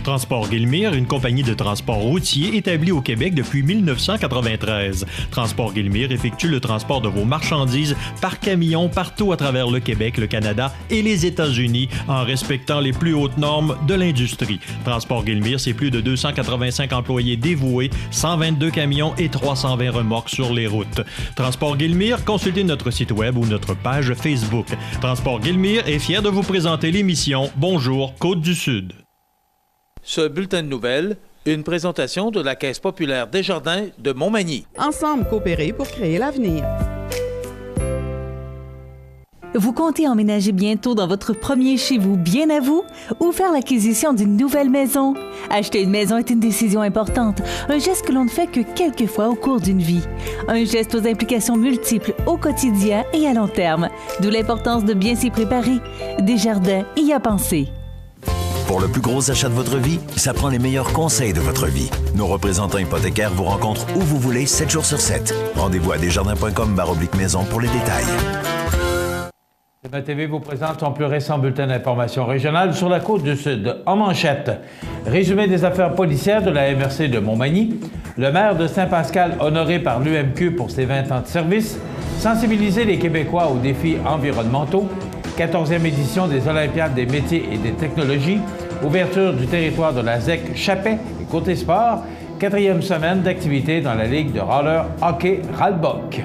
Transport Guilmire, une compagnie de transport routier établie au Québec depuis 1993. Transport Guilmire effectue le transport de vos marchandises par camion partout à travers le Québec, le Canada et les États-Unis en respectant les plus hautes normes de l'industrie. Transport Guilmire, c'est plus de 285 employés dévoués, 122 camions et 320 remorques sur les routes. Transport Guilmire, consultez notre site web ou notre page Facebook. Transport Guilmire est fier de vous présenter l'émission Bonjour Côte-du-Sud. Ce bulletin de nouvelles, une présentation de la Caisse populaire Desjardins de Montmagny. Ensemble, coopérer pour créer l'avenir. Vous comptez emménager bientôt dans votre premier chez vous bien à vous ou faire l'acquisition d'une nouvelle maison? Acheter une maison est une décision importante, un geste que l'on ne fait que quelques fois au cours d'une vie. Un geste aux implications multiples au quotidien et à long terme, d'où l'importance de bien s'y préparer. Desjardins y a pensé. Pour le plus gros achat de votre vie, ça prend les meilleurs conseils de votre vie. Nos représentants hypothécaires vous rencontrent où vous voulez, 7 jours sur 7. Rendez-vous à desjardins.com/maison pour les détails. CMA-TV vous présente son plus récent bulletin d'information régionale sur la Côte-du-Sud. En manchette, résumé des affaires policières de la MRC de Montmagny, le maire de Saint-Pascal honoré par l'UMQ pour ses 20 ans de service, sensibiliser les Québécois aux défis environnementaux, 14e édition des Olympiades des métiers et des technologies, ouverture du territoire de la ZEC Chapet et côté sport, 4e semaine d'activité dans la Ligue de roller hockey Ralbock.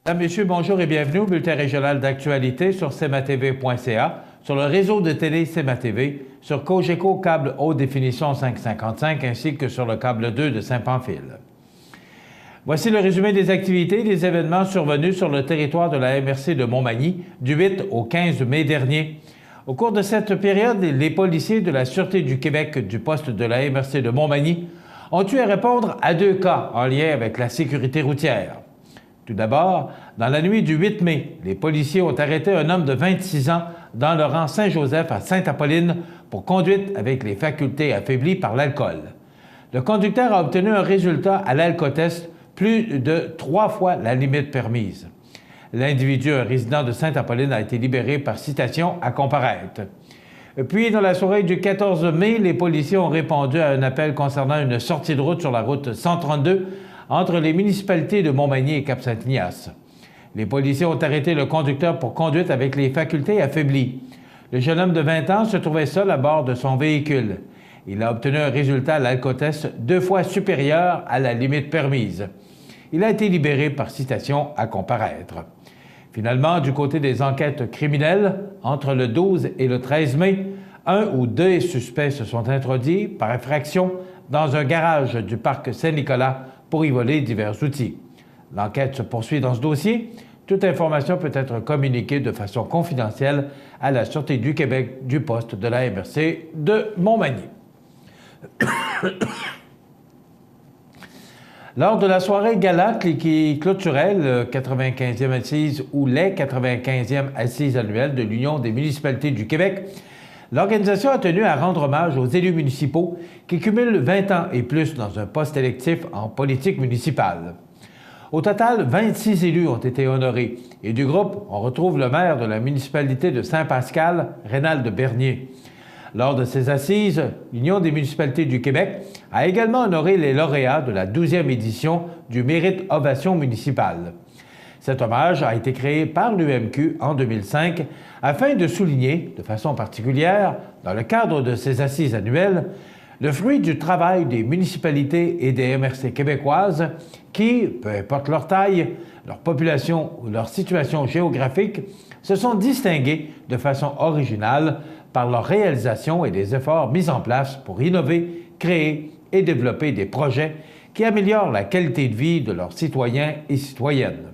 Mesdames, Messieurs, bonjour et bienvenue au bulletin régional d'actualité sur cmatv.ca, sur le réseau de télé CMA-TV, sur Cogeco câble haute définition 555 ainsi que sur le câble 2 de Saint-Pamphile. Voici le résumé des activités et des événements survenus sur le territoire de la MRC de Montmagny du 8 au 15 mai dernier. Au cours de cette période, les policiers de la Sûreté du Québec du poste de la MRC de Montmagny ont eu à répondre à 2 cas en lien avec la sécurité routière. Tout d'abord, dans la nuit du 8 mai, les policiers ont arrêté un homme de 26 ans dans le rang Saint-Joseph à Sainte-Apolline pour conduite avec les facultés affaiblies par l'alcool. Le conducteur a obtenu un résultat à l'alcotest plus de 3 fois la limite permise. L'individu, un résident de Sainte-Apolline, a été libéré par citation à comparaître. Puis, dans la soirée du 14 mai, les policiers ont répondu à un appel concernant une sortie de route sur la route 132 entre les municipalités de Montmagny et Cap-Saint-Ignace. Les policiers ont arrêté le conducteur pour conduite avec les facultés affaiblies. Le jeune homme de 20 ans se trouvait seul à bord de son véhicule. Il a obtenu un résultat à l'alcotest 2 fois supérieur à la limite permise. Il a été libéré par citation à comparaître. Finalement, du côté des enquêtes criminelles, entre le 12 et le 13 mai, 1 ou 2 suspects se sont introduits par infraction dans un garage du parc Saint-Nicolas pour y voler divers outils. L'enquête se poursuit dans ce dossier. Toute information peut être communiquée de façon confidentielle à la Sûreté du Québec du poste de la MRC de Montmagny. Lors de la soirée gala qui clôturait le 95e assise ou les 95e assises annuelles de l'Union des municipalités du Québec, l'organisation a tenu à rendre hommage aux élus municipaux qui cumulent 20 ans et plus dans un poste électif en politique municipale. Au total, 26 élus ont été honorés et du groupe, on retrouve le maire de la municipalité de Saint-Pascal, Rénald Bernier. Lors de ces assises, l'Union des municipalités du Québec a également honoré les lauréats de la 12e édition du Mérite Ovation municipale. Cet hommage a été créé par l'UMQ en 2005 afin de souligner, de façon particulière, dans le cadre de ces assises annuelles, le fruit du travail des municipalités et des MRC québécoises qui, peu importe leur taille, leur population ou leur situation géographique, se sont distingués de façon originale par leur réalisation et des efforts mis en place pour innover, créer et développer des projets qui améliorent la qualité de vie de leurs citoyens et citoyennes.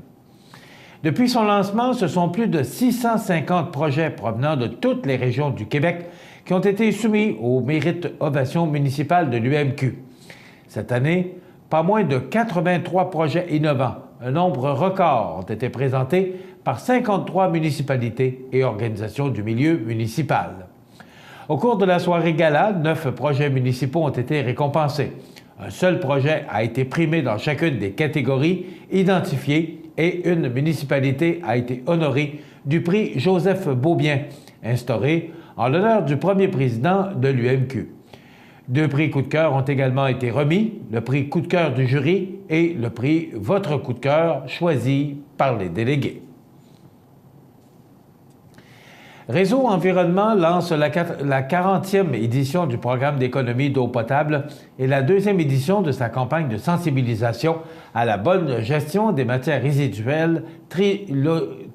Depuis son lancement, ce sont plus de 650 projets provenant de toutes les régions du Québec qui ont été soumis au Mérite Ovation municipal de l'UMQ. Cette année, pas moins de 83 projets innovants un nombre record ont été présentés par 53 municipalités et organisations du milieu municipal. Au cours de la soirée gala, 9 projets municipaux ont été récompensés. Un seul projet a été primé dans chacune des catégories identifiées et une municipalité a été honorée du prix Joseph Beaubien, instauré en l'honneur du premier président de l'UMQ. 2 prix coup de cœur ont également été remis, le prix coup de cœur du jury et le prix Votre coup de cœur choisi par les délégués. Réseau Environnement lance la 40e édition du programme d'économie d'eau potable et la 2e édition de sa campagne de sensibilisation à la bonne gestion des matières résiduelles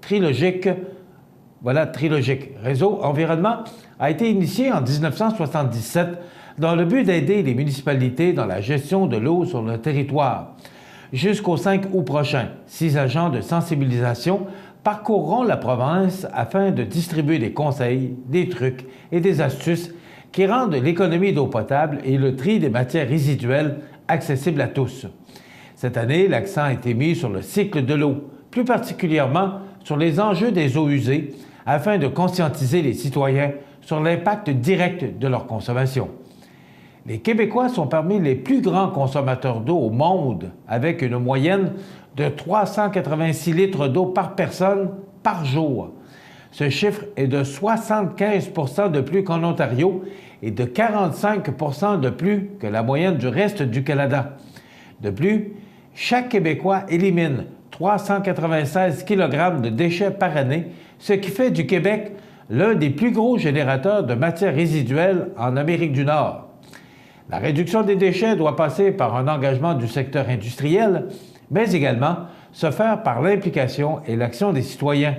trilogiques. Voilà, trilogique. Réseau Environnement a été initié en 1977 dans le but d'aider les municipalités dans la gestion de l'eau sur le territoire. Jusqu'au 5 août prochain, 6 agents de sensibilisation parcourront la province afin de distribuer des conseils, des trucs et des astuces qui rendent l'économie d'eau potable et le tri des matières résiduelles accessibles à tous. Cette année, l'accent a été mis sur le cycle de l'eau, plus particulièrement sur les enjeux des eaux usées, afin de conscientiser les citoyens sur l'impact direct de leur consommation. Les Québécois sont parmi les plus grands consommateurs d'eau au monde, avec une moyenne de 386 litres d'eau par personne par jour. Ce chiffre est de 75 % de plus qu'en Ontario et de 45 % de plus que la moyenne du reste du Canada. De plus, chaque Québécois élimine 396 kg de déchets par année, ce qui fait du Québec l'un des plus gros générateurs de matières résiduelles en Amérique du Nord. La réduction des déchets doit passer par un engagement du secteur industriel, mais également se faire par l'implication et l'action des citoyens.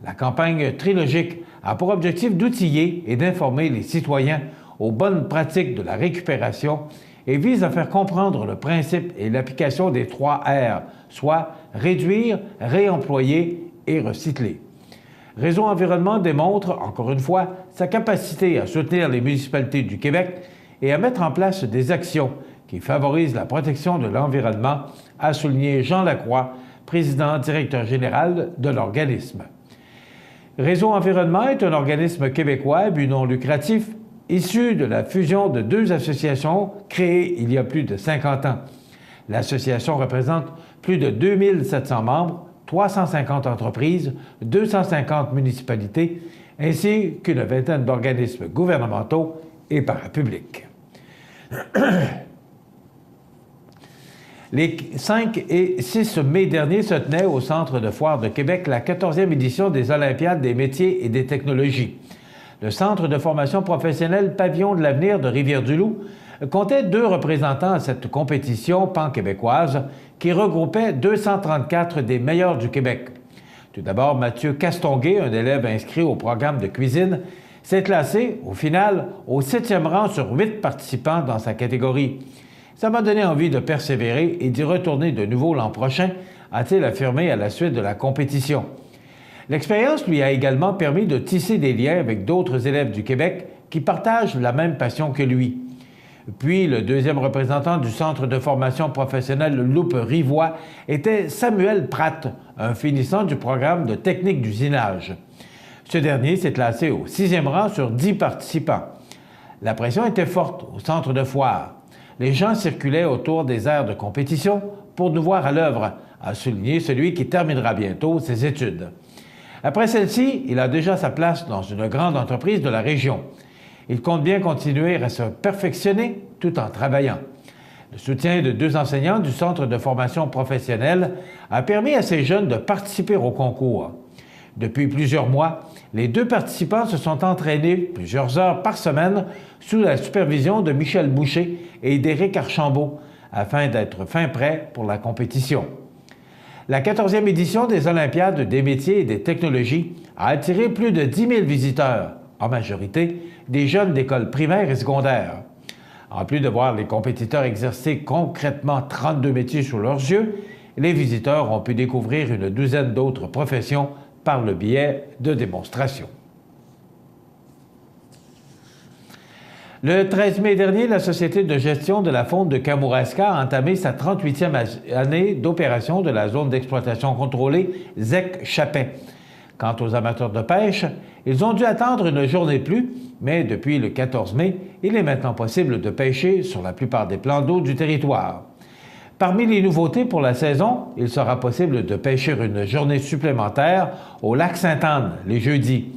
La campagne trilogique a pour objectif d'outiller et d'informer les citoyens aux bonnes pratiques de la récupération et vise à faire comprendre le principe et l'application des 3 R, soit réduire, réemployer et recycler. Réseau Environnement démontre, encore une fois, sa capacité à soutenir les municipalités du Québec et à mettre en place des actions qui favorisent la protection de l'environnement, a souligné Jean Lacroix, président-directeur général de l'organisme. Réseau Environnement est un organisme québécois à but non lucratif, issu de la fusion de 2 associations créées il y a plus de 50 ans. L'association représente plus de 2700 membres, 350 entreprises, 250 municipalités, ainsi qu'une vingtaine d'organismes gouvernementaux et parapublics. Les 5 et 6 mai dernier se tenait au Centre de foire de Québec la 14e édition des Olympiades des métiers et des technologies. Le Centre de formation professionnelle Pavillon de l'avenir de Rivière-du-Loup comptait 2 représentants à cette compétition pan-québécoise qui regroupait 234 des meilleurs du Québec. Tout d'abord, Mathieu Castonguay, un élève inscrit au programme de cuisine, s'est classé, au final, au 7e rang sur 8 participants dans sa catégorie. Ça m'a donné envie de persévérer et d'y retourner de nouveau l'an prochain, a-t-il affirmé à la suite de la compétition. L'expérience lui a également permis de tisser des liens avec d'autres élèves du Québec qui partagent la même passion que lui. Puis, le 2e représentant du Centre de formation professionnelle Loupe Rivois était Samuel Pratt, un finissant du programme de technique d'usinage. Ce dernier s'est classé au 6e rang sur 10 participants. La pression était forte au centre de foire. Les gens circulaient autour des aires de compétition pour nous voir à l'œuvre, a souligné celui qui terminera bientôt ses études. Après celle-ci, il a déjà sa place dans une grande entreprise de la région. Il compte bien continuer à se perfectionner tout en travaillant. Le soutien de 2 enseignants du Centre de formation professionnelle a permis à ces jeunes de participer au concours. Depuis plusieurs mois, les 2 participants se sont entraînés plusieurs heures par semaine sous la supervision de Michel Boucher et d'Éric Archambault afin d'être fin prêts pour la compétition. La 14e édition des Olympiades des métiers et des technologies a attiré plus de 10 000 visiteurs, en majorité des jeunes d'écoles primaires et secondaires. En plus de voir les compétiteurs exercer concrètement 32 métiers sous leurs yeux, les visiteurs ont pu découvrir une douzaine d'autres professions par le biais de démonstrations. Le 13 mai dernier, la Société de gestion de la faune de Kamouraska a entamé sa 38e année d'opération de la zone d'exploitation contrôlée ZEC-Chapet. Quant aux amateurs de pêche, ils ont dû attendre une journée de plus, mais depuis le 14 mai, il est maintenant possible de pêcher sur la plupart des plans d'eau du territoire. Parmi les nouveautés pour la saison, il sera possible de pêcher une journée supplémentaire au lac Sainte-Anne, les jeudis.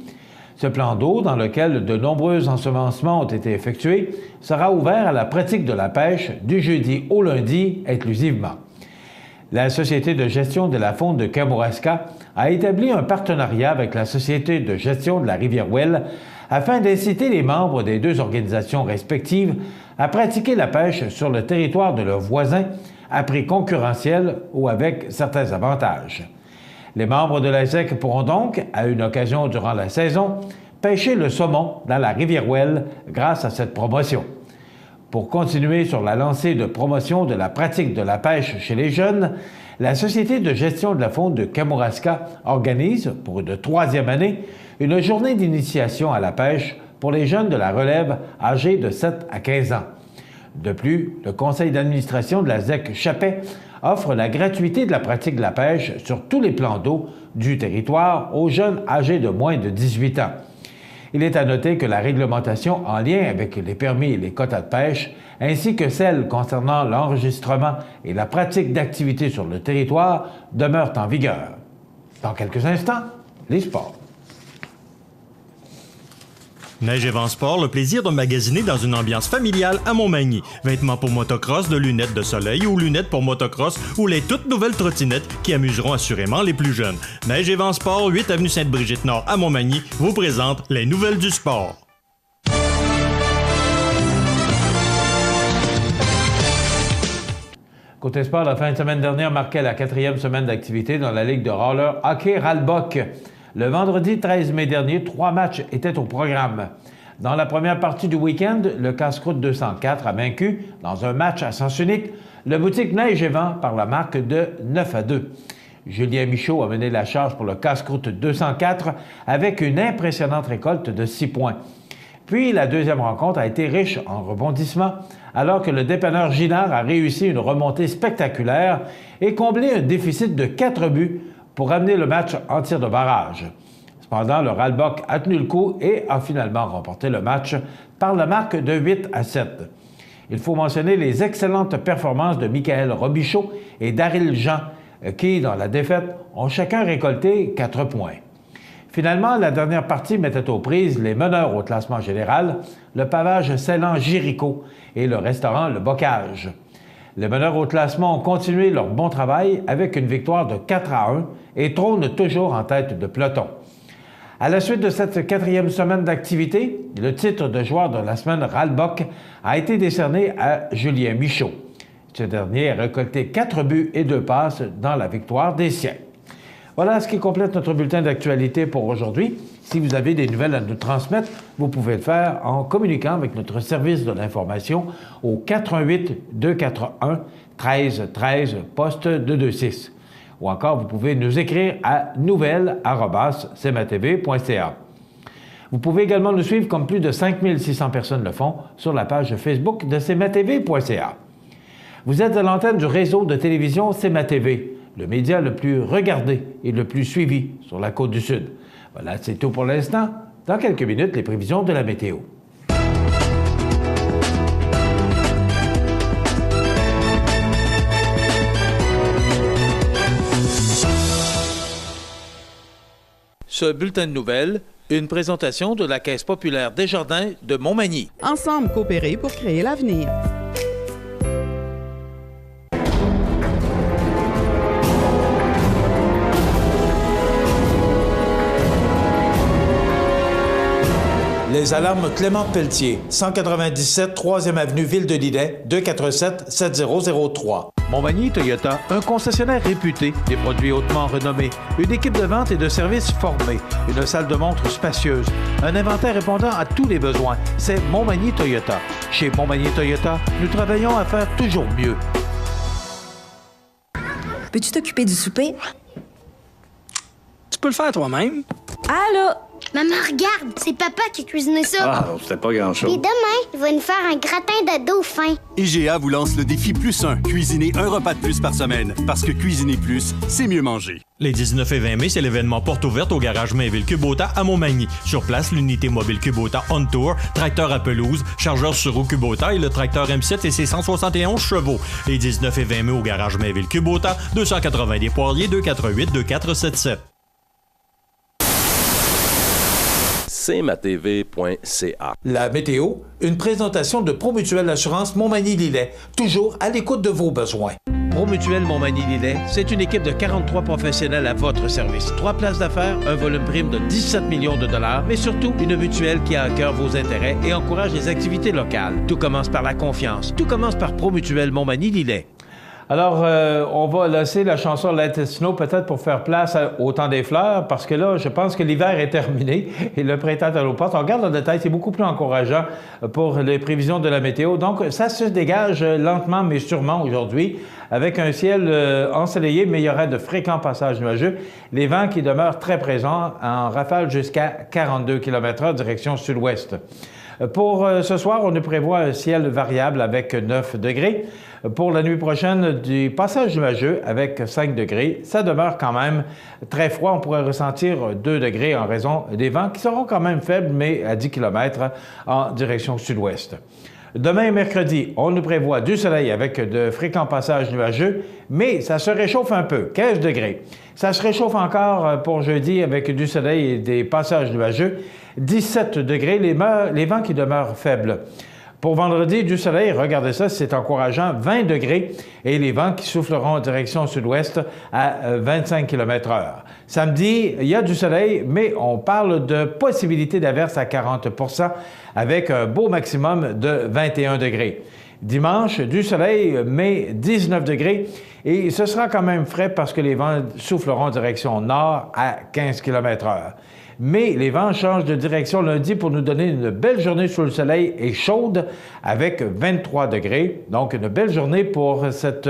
Ce plan d'eau, dans lequel de nombreux ensemencements ont été effectués, sera ouvert à la pratique de la pêche du jeudi au lundi inclusivement. La Société de gestion de la faune de Kamouraska a établi un partenariat avec la Société de gestion de la rivière Ouelle afin d'inciter les membres des deux organisations respectives à pratiquer la pêche sur le territoire de leurs voisins à prix concurrentiel ou avec certains avantages. Les membres de la ZEC pourront donc, à une occasion durant la saison, pêcher le saumon dans la rivière Ouelle grâce à cette promotion. Pour continuer sur la lancée de promotion de la pratique de la pêche chez les jeunes, la Société de gestion de la faune de Kamouraska organise, pour une 3e année, une journée d'initiation à la pêche pour les jeunes de la relève âgés de 7 à 15 ans. De plus, le conseil d'administration de la ZEC-Chapet offre la gratuité de la pratique de la pêche sur tous les plans d'eau du territoire aux jeunes âgés de moins de 18 ans. Il est à noter que la réglementation en lien avec les permis et les quotas de pêche, ainsi que celle concernant l'enregistrement et la pratique d'activités sur le territoire, demeurent en vigueur. Dans quelques instants, les sports. Neige Event Sport, le plaisir de magasiner dans une ambiance familiale à Montmagny. Vêtements pour motocross, de lunettes de soleil ou lunettes pour motocross ou les toutes nouvelles trottinettes qui amuseront assurément les plus jeunes. Neige Event Sport, 8 avenue Sainte-Brigitte-Nord à Montmagny, vous présente les nouvelles du sport. Côté sport, la fin de semaine dernière marquait la 4e semaine d'activité dans la Ligue de roller hockey Ralbock. Le vendredi 13 mai dernier, 3 matchs étaient au programme. Dans la première partie du week-end, le Casse-Croûte 204 a vaincu, dans un match à sens unique, le boutique Neige et Vent par la marque de 9-2. Julien Michaud a mené la charge pour le Casse-Croûte 204 avec une impressionnante récolte de 6 points. Puis la deuxième rencontre a été riche en rebondissements, alors que le dépanneur Ginard a réussi une remontée spectaculaire et comblé un déficit de 4 buts pour ramener le match en tir de barrage. Cependant, le Ralbock a tenu le coup et a finalement remporté le match par la marque de 8-7. Il faut mentionner les excellentes performances de Michael Robichaud et Daryl Jean, qui, dans la défaite, ont chacun récolté 4 points. Finalement, la dernière partie mettait aux prises les meneurs au classement général, le pavage Ceylan-Géricault et le restaurant Le Bocage. Les meneurs au classement ont continué leur bon travail avec une victoire de 4-1 et trônent toujours en tête de peloton. À la suite de cette 4e semaine d'activité, le titre de joueur de la semaine Ralbock a été décerné à Julien Michaud. Ce dernier a récolté 4 buts et 2 passes dans la victoire des siens. Voilà ce qui complète notre bulletin d'actualité pour aujourd'hui. Si vous avez des nouvelles à nous transmettre, vous pouvez le faire en communiquant avec notre service de l'information au 418-241-1313, poste 226. Ou encore, vous pouvez nous écrire à nouvelles@cmatv.ca. Vous pouvez également nous suivre, comme plus de 5600 personnes le font, sur la page Facebook de cmatv.ca. Vous êtes à l'antenne du réseau de télévision CMA-TV, le média le plus regardé et le plus suivi sur la Côte-du-Sud. Voilà, c'est tout pour l'instant. Dans quelques minutes, les prévisions de la météo. Ce bulletin de nouvelles, une présentation de la Caisse populaire Desjardins de Montmagny. Ensemble coopérer pour créer l'avenir. Les alarmes Clément Pelletier, 197 3e avenue Ville-de-Lillet, 247-7003. Montmagny Toyota, un concessionnaire réputé, des produits hautement renommés, une équipe de vente et de services formée, une salle de montre spacieuse, un inventaire répondant à tous les besoins. C'est Montmagny Toyota. Chez Montmagny Toyota, nous travaillons à faire toujours mieux. Peux-tu t'occuper du souper? Tu peux le faire toi-même. Allô? Maman, regarde, c'est papa qui a cuisiné ça. Ah, c'était pas grand-chose. Et demain, il va nous faire un gratin de dauphin. IGA vous lance le défi +1. Cuisiner un repas de plus par semaine. Parce que cuisiner plus, c'est mieux manger. Les 19 et 20 mai, c'est l'événement porte ouverte au garage Mainville Kubota à Montmagny. Sur place, l'unité mobile Kubota On Tour, tracteur à pelouse, chargeur sur roue Kubota et le tracteur M7 et ses 171 chevaux. Les 19 et 20 mai au garage Mainville Kubota, 280 des Poiriers, 248-2477. cmatv.ca. La météo, une présentation de Promutuelle Assurance Montmagny-Lillet, toujours à l'écoute de vos besoins. Promutuelle Montmagny-Lillet, c'est une équipe de 43 professionnels à votre service. 3 places d'affaires, un volume prime de 17 millions de dollars, mais surtout une mutuelle qui a à cœur vos intérêts et encourage les activités locales. Tout commence par la confiance. Tout commence par Promutuelle Montmagny-Lillet. Alors, on va laisser la chanson Let It Snow peut-être pour faire place au temps des fleurs, parce que là, je pense que l'hiver est terminé et le printemps est à nos portes. On regarde le détail, c'est beaucoup plus encourageant pour les prévisions de la météo. Donc, ça se dégage lentement mais sûrement aujourd'hui, avec un ciel ensoleillé, mais il y aura de fréquents passages nuageux. Les vents qui demeurent très présents en rafale jusqu'à 42 km/h direction sud-ouest. Pour ce soir, on nous prévoit un ciel variable avec 9 degrés. Pour la nuit prochaine, du passage nuageux avec 5 degrés. Ça demeure quand même très froid. On pourrait ressentir 2 degrés en raison des vents qui seront quand même faibles, mais à 10 km en direction sud-ouest. Demain, mercredi, on nous prévoit du soleil avec de fréquents passages nuageux, mais ça se réchauffe un peu, 15 degrés. Ça se réchauffe encore pour jeudi avec du soleil et des passages nuageux, 17 degrés, les vents qui demeurent faibles. Pour vendredi, du soleil, regardez ça, c'est encourageant, 20 degrés et les vents qui souffleront en direction sud-ouest à 25 km/h. Samedi, il y a du soleil, mais on parle de possibilité d'averse à 40 % avec un beau maximum de 21 degrés. Dimanche, du soleil, mais 19 degrés et ce sera quand même frais parce que les vents souffleront en direction nord à 15 km/h. Mais les vents changent de direction lundi pour nous donner une belle journée sous le soleil et chaude avec 23 degrés. Donc, une belle journée pour cette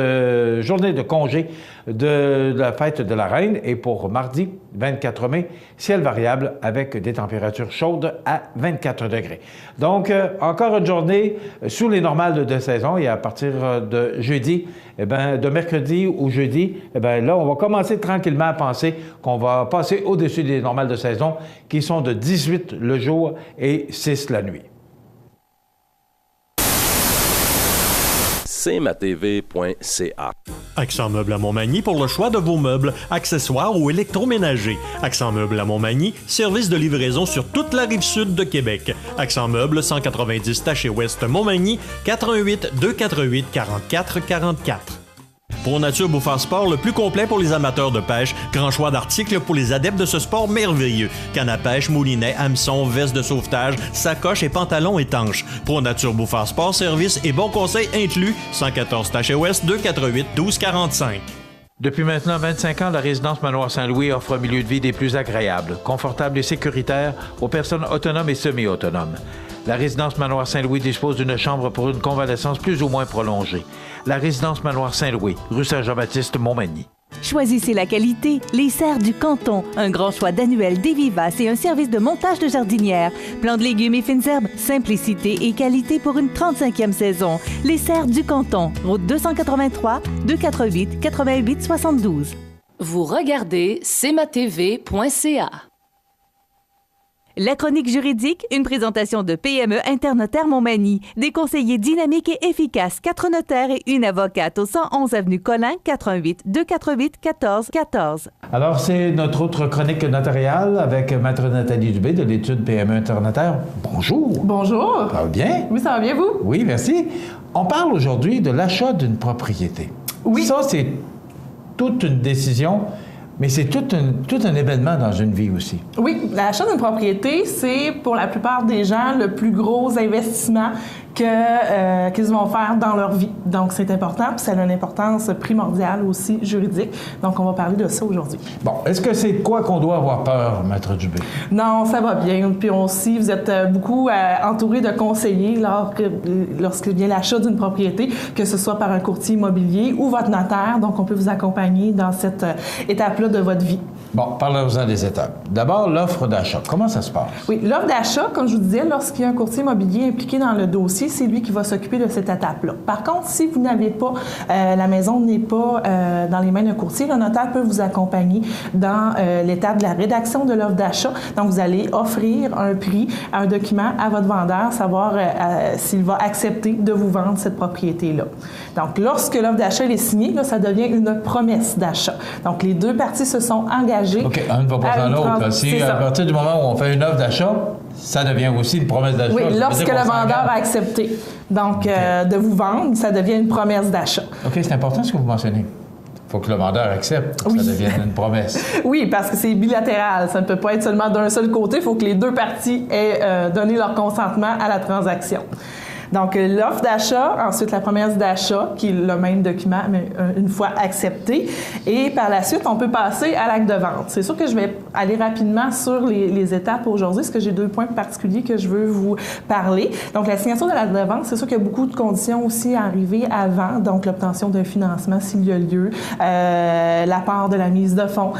journée de congé de la fête de la Reine. Et pour mardi, 24 mai, ciel variable avec des températures chaudes à 24 degrés. Donc, encore une journée sous les normales de saison. Et à partir de jeudi, de mercredi ou jeudi, là, on va commencer tranquillement à penser qu'on va passer au-dessus des normales de saison qui sont de 18 le jour et 6 la nuit. cmatv.ca. Accent Meubles à Montmagny pour le choix de vos meubles, accessoires ou électroménagers. Accent Meubles à Montmagny, service de livraison sur toute la rive sud de Québec. Accent Meubles, 190 Taché Ouest Montmagny, 88 248 44 44. Pro Nature Bouffard Sport, le plus complet pour les amateurs de pêche. Grand choix d'articles pour les adeptes de ce sport merveilleux. Canne à pêche, moulinet, hameçon, veste de sauvetage, sacoche et pantalons étanches. Pro Nature Bouffard Sport, service et bons conseils inclus. 114 Taché Ouest, 248 1245. Depuis maintenant 25 ans, la résidence Manoir Saint-Louis offre un milieu de vie des plus agréables, confortable et sécuritaire aux personnes autonomes et semi-autonomes. La résidence Manoir Saint-Louis dispose d'une chambre pour une convalescence plus ou moins prolongée. La résidence Manoir Saint-Louis, rue Saint-Jean-Baptiste, Montmagny. Choisissez la qualité, les serres du canton, un grand choix d'annuels, des vivaces et un service de montage de jardinière. Plants de légumes et fines herbes, simplicité et qualité pour une 35e saison. Les serres du canton, route 283 248 88 72. Vous regardez cmatv.ca. La chronique juridique, une présentation de PME Internotaire Montmagny. Des conseillers dynamiques et efficaces, 4 notaires et une avocate au 111 avenue Collin, 88 248 14 14. Alors, c'est notre autre chronique notariale avec Maître Nathalie Dubé de l'étude PME Internotaire. Bonjour. Bonjour. Ça va bien? Oui, ça va bien, vous? Oui, merci. On parle aujourd'hui de l'achat d'une propriété. Oui. Ça, c'est toute une décision. Mais c'est tout un événement dans une vie aussi. Oui, l'achat d'une propriété, c'est pour la plupart des gens le plus gros investissement qu'ils vont faire dans leur vie. Donc, c'est important, puis ça a une importance primordiale aussi juridique. Donc, on va parler de ça aujourd'hui. Bon, est-ce que c'est de quoi qu'on doit avoir peur, Maître Dubé? Non, ça va bien. Puis aussi, vous êtes beaucoup entouré de conseillers lorsqu'il vient l'achat d'une propriété, que ce soit par un courtier immobilier ou votre notaire. Donc, on peut vous accompagner dans cette étape-là de votre vie. Bon, parlons-en des étapes. D'abord, l'offre d'achat. Comment ça se passe? Oui, l'offre d'achat, comme je vous disais, lorsqu'il y a un courtier immobilier impliqué dans le dossier, c'est lui qui va s'occuper de cette étape-là. Par contre, si vous n'avez pas, la maison n'est pas dans les mains d'un courtier, le notaire peut vous accompagner dans l'étape de la rédaction de l'offre d'achat. Donc, vous allez offrir un prix, un document à votre vendeur, savoir s'il va accepter de vous vendre cette propriété-là. Donc, lorsque l'offre d'achat est signée, là, ça devient une promesse d'achat. Donc, les deux parties se sont engagées. OK, un ne va pas sans l'autre. Si à partir du moment où on fait une offre d'achat, ça devient aussi une promesse d'achat. Oui, lorsque le vendeur a accepté donc, de vous vendre, ça devient une promesse d'achat. OK, c'est important ce que vous mentionnez. Il faut que le vendeur accepte que ça devienne une promesse. Oui, parce que c'est bilatéral. Ça ne peut pas être seulement d'un seul côté. Il faut que les deux parties aient donné leur consentement à la transaction. Donc, l'offre d'achat, ensuite la promesse d'achat, qui est le même document, mais une fois accepté. Et par la suite, on peut passer à l'acte de vente. C'est sûr que je vais aller rapidement sur les étapes aujourd'hui, parce que j'ai 2 points particuliers que je veux vous parler. Donc, la signature de l'acte de vente, c'est sûr qu'il y a beaucoup de conditions aussi à arriver avant. Donc, l'obtention d'un financement s'il y a lieu, l'apport de la mise de fonds,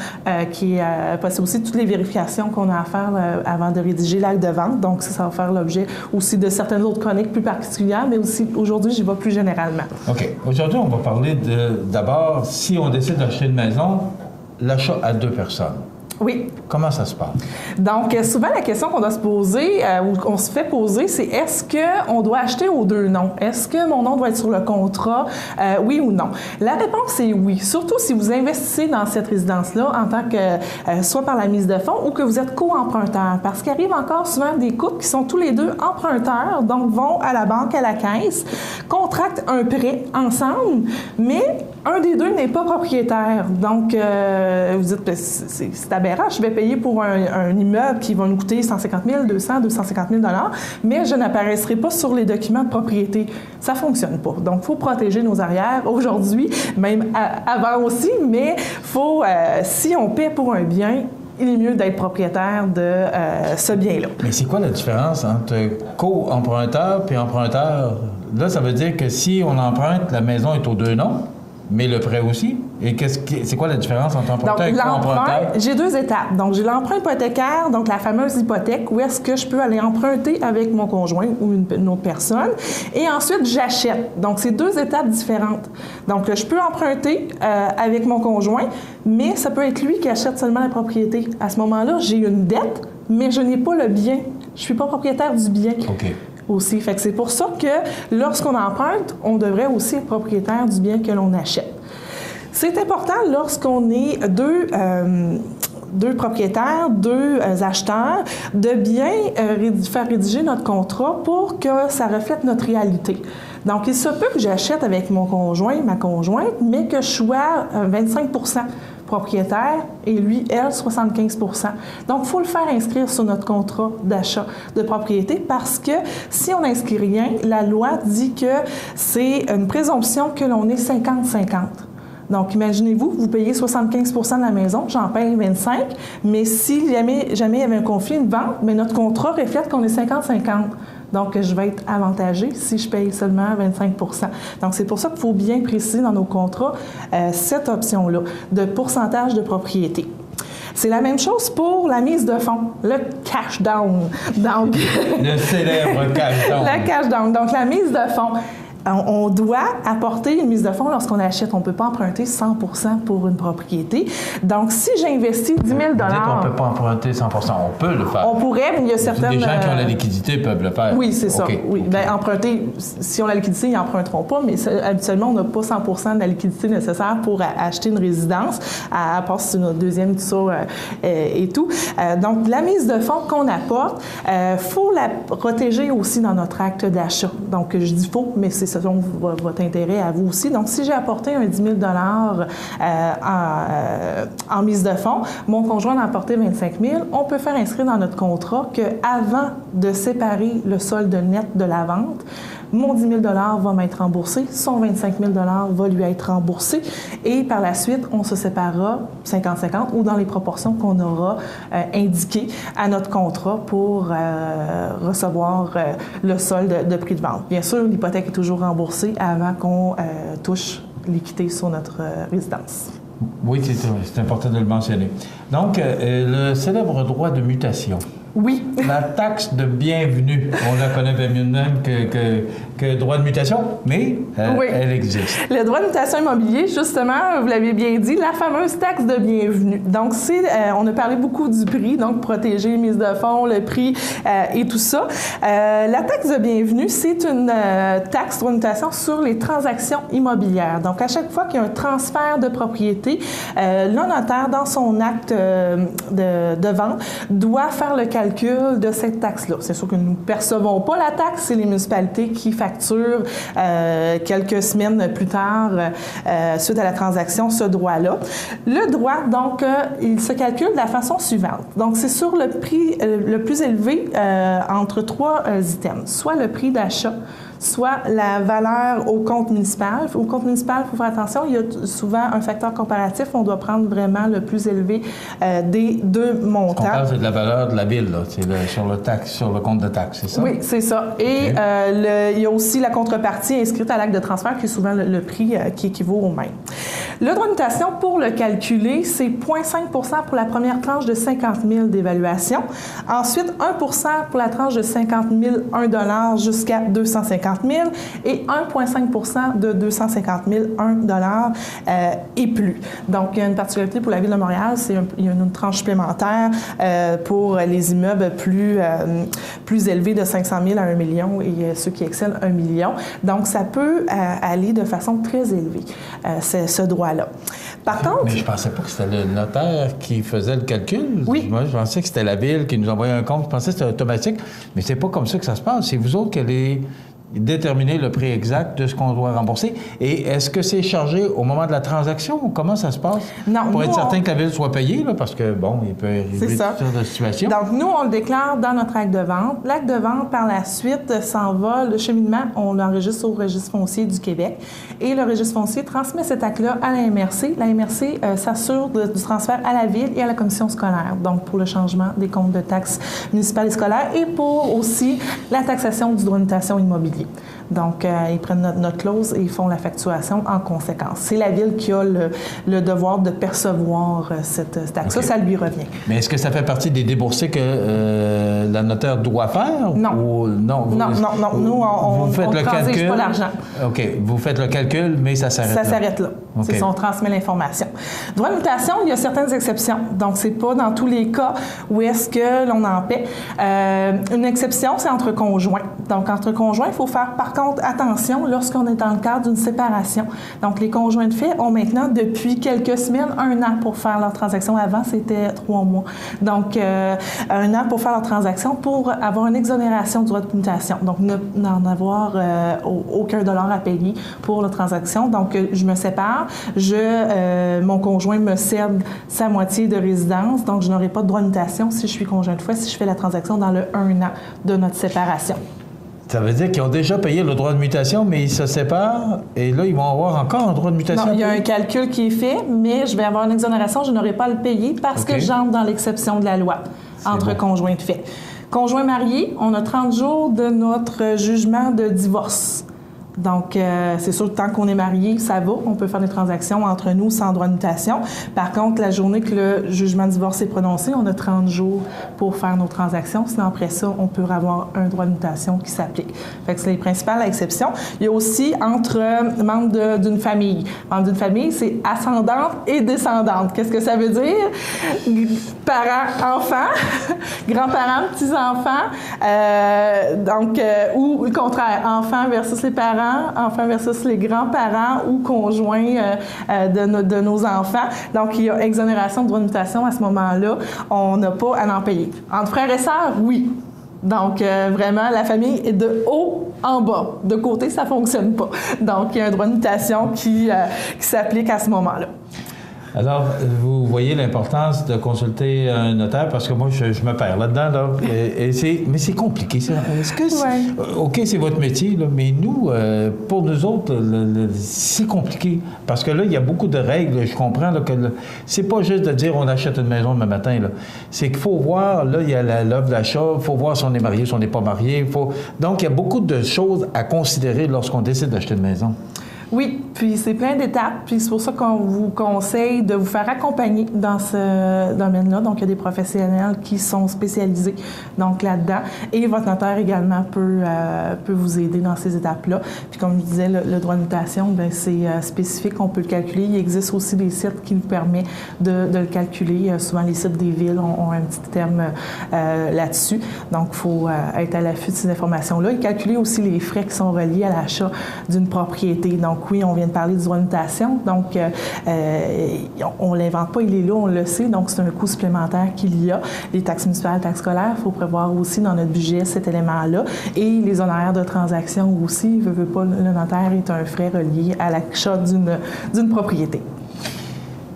qui est possible aussi, toutes les vérifications qu'on a à faire avant de rédiger l'acte de vente. Donc, ça va faire l'objet aussi de certaines autres chroniques plus particulière, mais aussi aujourd'hui, j'y vais plus généralement. OK. Aujourd'hui, on va parler d'abord, si on décide d'acheter une maison, l'achat à 2 personnes. Oui. Comment ça se passe? Donc, souvent, la question qu'on doit se poser, ou qu'on se fait poser, c'est est-ce qu'on doit acheter aux 2 noms? Est-ce que mon nom doit être sur le contrat? Oui ou non? La réponse est oui. Surtout si vous investissez dans cette résidence-là en tant que, soit par la mise de fonds ou que vous êtes co-emprunteur. Parce qu'il arrive encore souvent des couples qui sont tous les deux emprunteurs, donc vont à la banque, à la caisse, contractent un prêt ensemble, mais un des deux n'est pas propriétaire. Donc, vous dites, c'est aberrant, je vais payer pour un immeuble qui va nous coûter 150 000, 200, 250 000 $, mais je n'apparaîtrai pas sur les documents de propriété. Ça ne fonctionne pas. Donc, il faut protéger nos arrières aujourd'hui, même avant aussi, mais faut, si on paie pour un bien, il est mieux d'être propriétaire de ce bien-là. Mais c'est quoi la différence entre co-emprunteur et emprunteur? Là, ça veut dire que si on emprunte, la maison est aux 2 noms, mais le prêt aussi? Et c'est quoi la différence entre emprunteur et co-emprunteur? J'ai 2 étapes. Donc, j'ai l'emprunt hypothécaire, donc la fameuse hypothèque, où est-ce que je peux aller emprunter avec mon conjoint ou une autre personne. Et ensuite, j'achète. Donc, c'est 2 étapes différentes. Donc, je peux emprunter avec mon conjoint, mais ça peut être lui qui achète seulement la propriété. À ce moment-là, j'ai une dette, mais je n'ai pas le bien. Je ne suis pas propriétaire du bien. OK. Aussi. Fait que c'est pour ça que lorsqu'on emprunte, on devrait aussi être propriétaire du bien que l'on achète. C'est important lorsqu'on est deux propriétaires, 2 acheteurs, de bien faire rédiger notre contrat pour que ça reflète notre réalité. Donc, il se peut que j'achète avec mon conjoint, ma conjointe, mais que je sois 25 propriétaire et lui, elle, 75 %. Donc, il faut le faire inscrire sur notre contrat d'achat de propriété parce que si on n'inscrit rien, la loi dit que c'est une présomption que l'on est 50-50. Donc, imaginez-vous, vous payez 75 % de la maison, j'en paye 25 %, mais si jamais il y avait un conflit, une vente, mais notre contrat reflète qu'on est 50-50. Donc, je vais être avantagée si je paye seulement 25 %. Donc, c'est pour ça qu'il faut bien préciser dans nos contrats cette option-là de pourcentage de propriété. C'est la même chose pour la mise de fonds, le cash down. Donc, le célèbre cash down. Le cash down. Donc, la mise de fonds. On doit apporter une mise de fonds lorsqu'on achète. On ne peut pas emprunter 100 % pour une propriété. Donc, si j'investis 10 000 $... On ne peut pas emprunter 100 % on peut le faire. On pourrait, mais il y a certaines... Les gens qui ont la liquidité peuvent le faire. Oui, c'est ça. Oui. Bien, emprunter, si on a la liquidité, ils n'emprunteront pas, mais habituellement, on n'a pas 100 % de la liquidité nécessaire pour acheter une résidence, à part si c'est notre deuxième tour et tout. Donc, la mise de fonds qu'on apporte, faut la protéger aussi dans notre acte d'achat. Donc, je dis faut, mais c'est selon votre intérêt à vous aussi. Donc, si j'ai apporté un 10 000 $ en mise de fonds, mon conjoint a apporté 25 000 $, on peut faire inscrire dans notre contrat qu'avant de séparer le solde net de la vente, mon 10 000 $ va m'être remboursé, son 25 000 $ va lui être remboursé et par la suite, on se séparera 50-50 ou dans les proportions qu'on aura indiquées à notre contrat pour recevoir le solde de prix de vente. Bien sûr, l'hypothèque est toujours remboursée avant qu'on touche l'équité sur notre résidence. Oui, c'est important de le mentionner. Donc, le célèbre droit de mutation. Oui. La taxe de bienvenue, on la connaît bien mieux de même que droit de mutation, mais elle existe. Le droit de mutation immobilier, justement, vous l'avez bien dit, la fameuse taxe de bienvenue. Donc, on a parlé beaucoup du prix, donc protéger, mise de fonds, le prix et tout ça. La taxe de bienvenue, c'est une taxe droit de mutation sur les transactions immobilières. Donc, à chaque fois qu'il y a un transfert de propriété, le notaire, dans son acte de vente, doit faire le calcul de cette taxe-là. C'est sûr que nous ne percevons pas la taxe, c'est les municipalités qui facturent quelques semaines plus tard, suite à la transaction, ce droit-là. Le droit, donc, il se calcule de la façon suivante. Donc, c'est sur le prix le plus élevé entre trois items, soit le prix d'achat, soit la valeur au compte municipal. Au compte municipal, il faut faire attention, il y a souvent un facteur comparatif. On doit prendre vraiment le plus élevé des deux montants. Ce qu'on parle, c'est de la valeur de la ville, là. C'est sur le compte de taxe, c'est ça? Oui, c'est ça. Et il y a aussi la contrepartie inscrite à l'acte de transfert, qui est souvent le prix qui équivaut au même. Le droit de mutation, pour le calculer, c'est 0,5 pour la première tranche de 50 000 d'évaluation. Ensuite, 1 pour la tranche de 50 000, $1 jusqu'à 250 000 et 1,5 de 250 000, $1 et plus. Donc, il y a une particularité pour la Ville de Montréal, il y a une tranche supplémentaire pour les immeubles plus élevés de 500 000 à 1 million et ceux qui excellent 1 million. Donc, ça peut aller de façon très élevée, ce droit-là. Par contre... Mais je pensais pas que c'était le notaire qui faisait le calcul. Oui. Moi, je pensais que c'était la Ville qui nous envoyait un compte. Je pensais que c'était automatique. Mais c'est pas comme ça que ça se passe. C'est vous autres qui allez déterminer le prix exact de ce qu'on doit rembourser. Et est-ce que c'est chargé au moment de la transaction ou comment ça se passe? Non, pour être certain que la Ville soit payée, là, parce que, bon, il peut arriver toutes sortes de situations. Donc, nous, on le déclare dans notre acte de vente. L'acte de vente, par la suite, s'en va. Le cheminement, on l'enregistre au Registre foncier du Québec. Et le Registre foncier transmet cet acte-là à la MRC. La MRC s'assure du transfert à la Ville et à la commission scolaire, donc pour le changement des comptes de taxes municipales et scolaires et pour aussi la taxation du droit de mutation immobilier. Donc, ils prennent notre clause et ils font la facturation en conséquence. C'est la Ville qui a le devoir de percevoir cette taxe-là. Ça lui revient. Mais est-ce que ça fait partie des déboursés que la notaire doit faire? Non. Ou, non. Nous, on ne transige pas l'argent. OK. Vous faites le calcul, mais ça s'arrête là. Ça s'arrête là. Okay. C'est ça, on transmet l'information. Droit de mutation, il y a certaines exceptions. Donc, c'est pas dans tous les cas où est-ce que l'on en paie. Une exception, c'est entre conjoints. Donc, entre conjoints, il faut faire, par contre, attention lorsqu'on est dans le cadre d'une séparation. Donc, les conjoints de fait ont maintenant, depuis quelques semaines, 1 an pour faire leur transaction. Avant, c'était 3 mois. Donc, 1 an pour faire leur transaction pour avoir une exonération du droit de mutation. Donc, n'en avoir aucun dollar à payer pour la transaction. Donc, je me sépare. Mon conjoint me cède sa moitié de résidence. Donc, je n'aurai pas de droit de mutation si je suis conjoint de fait, si je fais la transaction dans le 1 an de notre séparation. Ça veut dire qu'ils ont déjà payé le droit de mutation, mais ils se séparent et là, ils vont avoir encore un droit de mutation? Non, il y a un calcul qui est fait, mais je vais avoir une exonération, je n'aurai pas à le payer parce que j'entre dans l'exception de la loi entre conjoints de fait. Conjoint marié, on a 30 jours de notre jugement de divorce. Donc, c'est sûr que tant qu'on est marié, ça va. On peut faire des transactions entre nous sans droit de mutation. Par contre, la journée que le jugement de divorce est prononcé, on a 30 jours pour faire nos transactions. Sinon, après ça, on peut avoir un droit de mutation qui s'applique. Fait que c'est les principales exceptions. Il y a aussi entre membres d'une famille. Membre d'une famille, c'est ascendante et descendante. Qu'est-ce que ça veut dire? Parents, enfants, grands-parents, petits-enfants. Ou le contraire, enfants versus les parents, enfants versus les grands-parents ou conjoints de nos enfants. Donc, il y a exonération de droit de mutation à ce moment-là. On n'a pas à en payer. Entre frères et sœurs, oui. Donc, vraiment, la famille est de haut en bas. De côté, ça ne fonctionne pas. Donc, il y a un droit de mutation qui s'applique à ce moment-là. Alors, vous voyez l'importance de consulter un notaire parce que moi, je me perds là-dedans. Là, mais c'est compliqué. Est-ce que OK, c'est votre métier, là, mais nous, pour nous autres, c'est compliqué. Parce que là, il y a beaucoup de règles. Je comprends là, que c'est pas juste de dire on achète une maison demain matin. Là. C'est qu'il faut voir, là, il y a l'offre d'achat, il faut voir si on est marié, si on n'est pas marié. Donc, il y a beaucoup de choses à considérer lorsqu'on décide d'acheter une maison. Oui, puis c'est plein d'étapes, puis c'est pour ça qu'on vous conseille de vous faire accompagner dans ce domaine-là. Donc, il y a des professionnels qui sont spécialisés donc là-dedans, et votre notaire également peut vous aider dans ces étapes-là. Puis comme je disais, le droit de mutation, bien, c'est spécifique, on peut le calculer. Il existe aussi des sites qui nous permettent de le calculer. Souvent, les sites des villes ont un petit terme là-dessus. Donc, il faut être à l'affût de ces informations-là et calculer aussi les frais qui sont reliés à l'achat d'une propriété. Donc oui, on vient de parler du droit de mutation. Donc, on ne l'invente pas, il est là, on le sait. Donc, c'est un coût supplémentaire qu'il y a. Les taxes municipales, taxes scolaires, il faut prévoir aussi dans notre budget cet élément-là. Et les honoraires de transaction aussi, veut pas, le notaire est un frais relié à l'achat d'une propriété.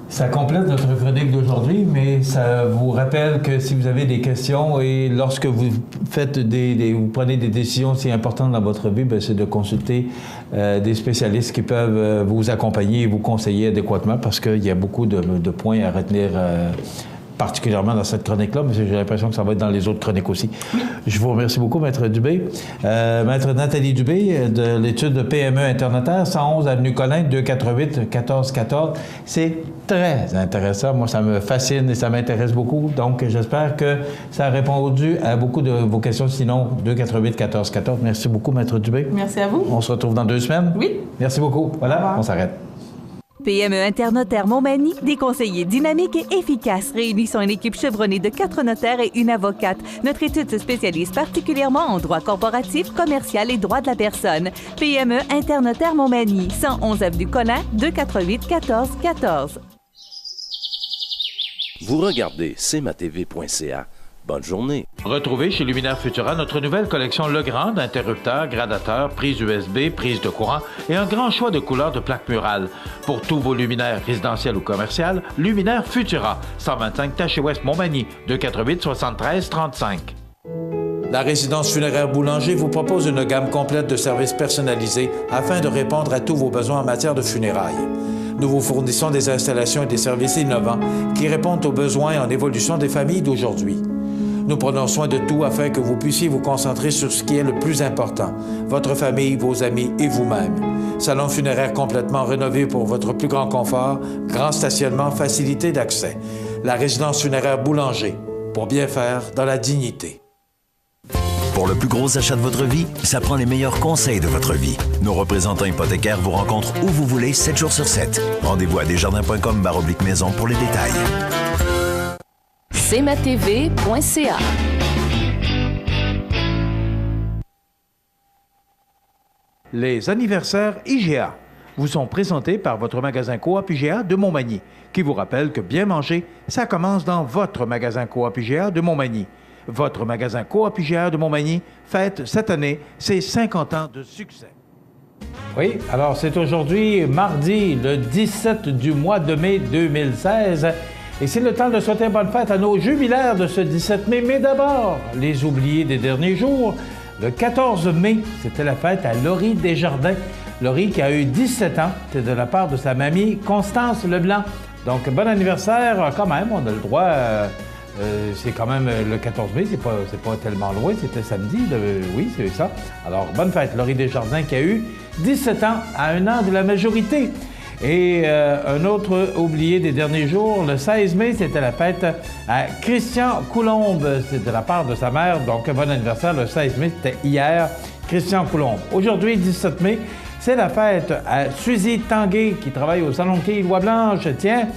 Ça complète notre chronique d'aujourd'hui, mais ça vous rappelle que si vous avez des questions et lorsque vous faites vous prenez des décisions si importantes dans votre vie, bien, c'est de consulter des spécialistes qui peuvent vous accompagner et vous conseiller adéquatement parce qu'il y a beaucoup de points à retenir particulièrement dans cette chronique-là, mais j'ai l'impression que ça va être dans les autres chroniques aussi. Je vous remercie beaucoup, Maître Dubé. Maître Nathalie Dubé, de l'étude de PME Internotaire, 111 Avenue Colin, 248-1414. C'est très intéressant. Moi, ça me fascine et ça m'intéresse beaucoup. Donc, j'espère que ça a répondu à beaucoup de vos questions. Sinon, 248-1414. Merci beaucoup, Maître Dubé. Merci à vous. On se retrouve dans 2 semaines. Oui. Merci beaucoup. Voilà, on s'arrête. PME Internotaire Montmagny, des conseillers dynamiques et efficaces réunissant une équipe chevronnée de 4 notaires et une avocate. Notre étude se spécialise particulièrement en droit corporatif, commercial et droit de la personne. PME Internotaire Montmagny, 111 Avenue Colin, 248-1414. Vous regardez cmatv.ca. Bonne journée. Retrouvez chez Luminaire Futura notre nouvelle collection Legrand d'interrupteurs, gradateurs, prises USB, prises de courant et un grand choix de couleurs de plaques murales. Pour tous vos luminaires résidentiels ou commerciaux, Luminaire Futura, 125 Taché Ouest Montmagny, 248-73-35. La résidence funéraire Boulanger vous propose une gamme complète de services personnalisés afin de répondre à tous vos besoins en matière de funérailles. Nous vous fournissons des installations et des services innovants qui répondent aux besoins en évolution des familles d'aujourd'hui. Nous prenons soin de tout afin que vous puissiez vous concentrer sur ce qui est le plus important, votre famille, vos amis et vous-même. Salon funéraire complètement rénové pour votre plus grand confort, grand stationnement, facilité d'accès. La résidence funéraire Boulanger, pour bien faire dans la dignité. Pour le plus gros achat de votre vie, ça prend les meilleurs conseils de votre vie. Nos représentants hypothécaires vous rencontrent où vous voulez, 7 jours sur 7. Rendez-vous à desjardins.com/maison pour les détails. cmatv.ca. Les anniversaires IGA vous sont présentés par votre magasin Coop IGA de Montmagny, qui vous rappelle que bien manger, ça commence dans votre magasin Coop IGA de Montmagny. Votre magasin Coop IGA de Montmagny fête cette année ses 50 ans de succès. Oui, alors c'est aujourd'hui mardi, le 17 du mois de mai 2016. Et c'est le temps de souhaiter bonne fête à nos jubilaires de ce 17 mai. Mais d'abord, les oubliés des derniers jours. Le 14 mai, c'était la fête à Laurie Desjardins. Laurie qui a eu 17 ans. C'est de la part de sa mamie Constance Leblanc. Donc, bon anniversaire quand même. On a le droit... c'est quand même le 14 mai. C'est pas tellement loin. C'était samedi. Oui, c'est ça. Alors, bonne fête, Laurie Desjardins qui a eu 17 ans à 1 an de la majorité. Et un autre oublié des derniers jours, le 16 mai, c'était la fête à Christian Coulombe. C'est de la part de sa mère, donc bon anniversaire. Le 16 mai, c'était hier, Christian Coulombe. Aujourd'hui, 17 mai, c'est la fête à Suzy Tanguay, qui travaille au Salon de quilles Lois-Blanches. Tiens,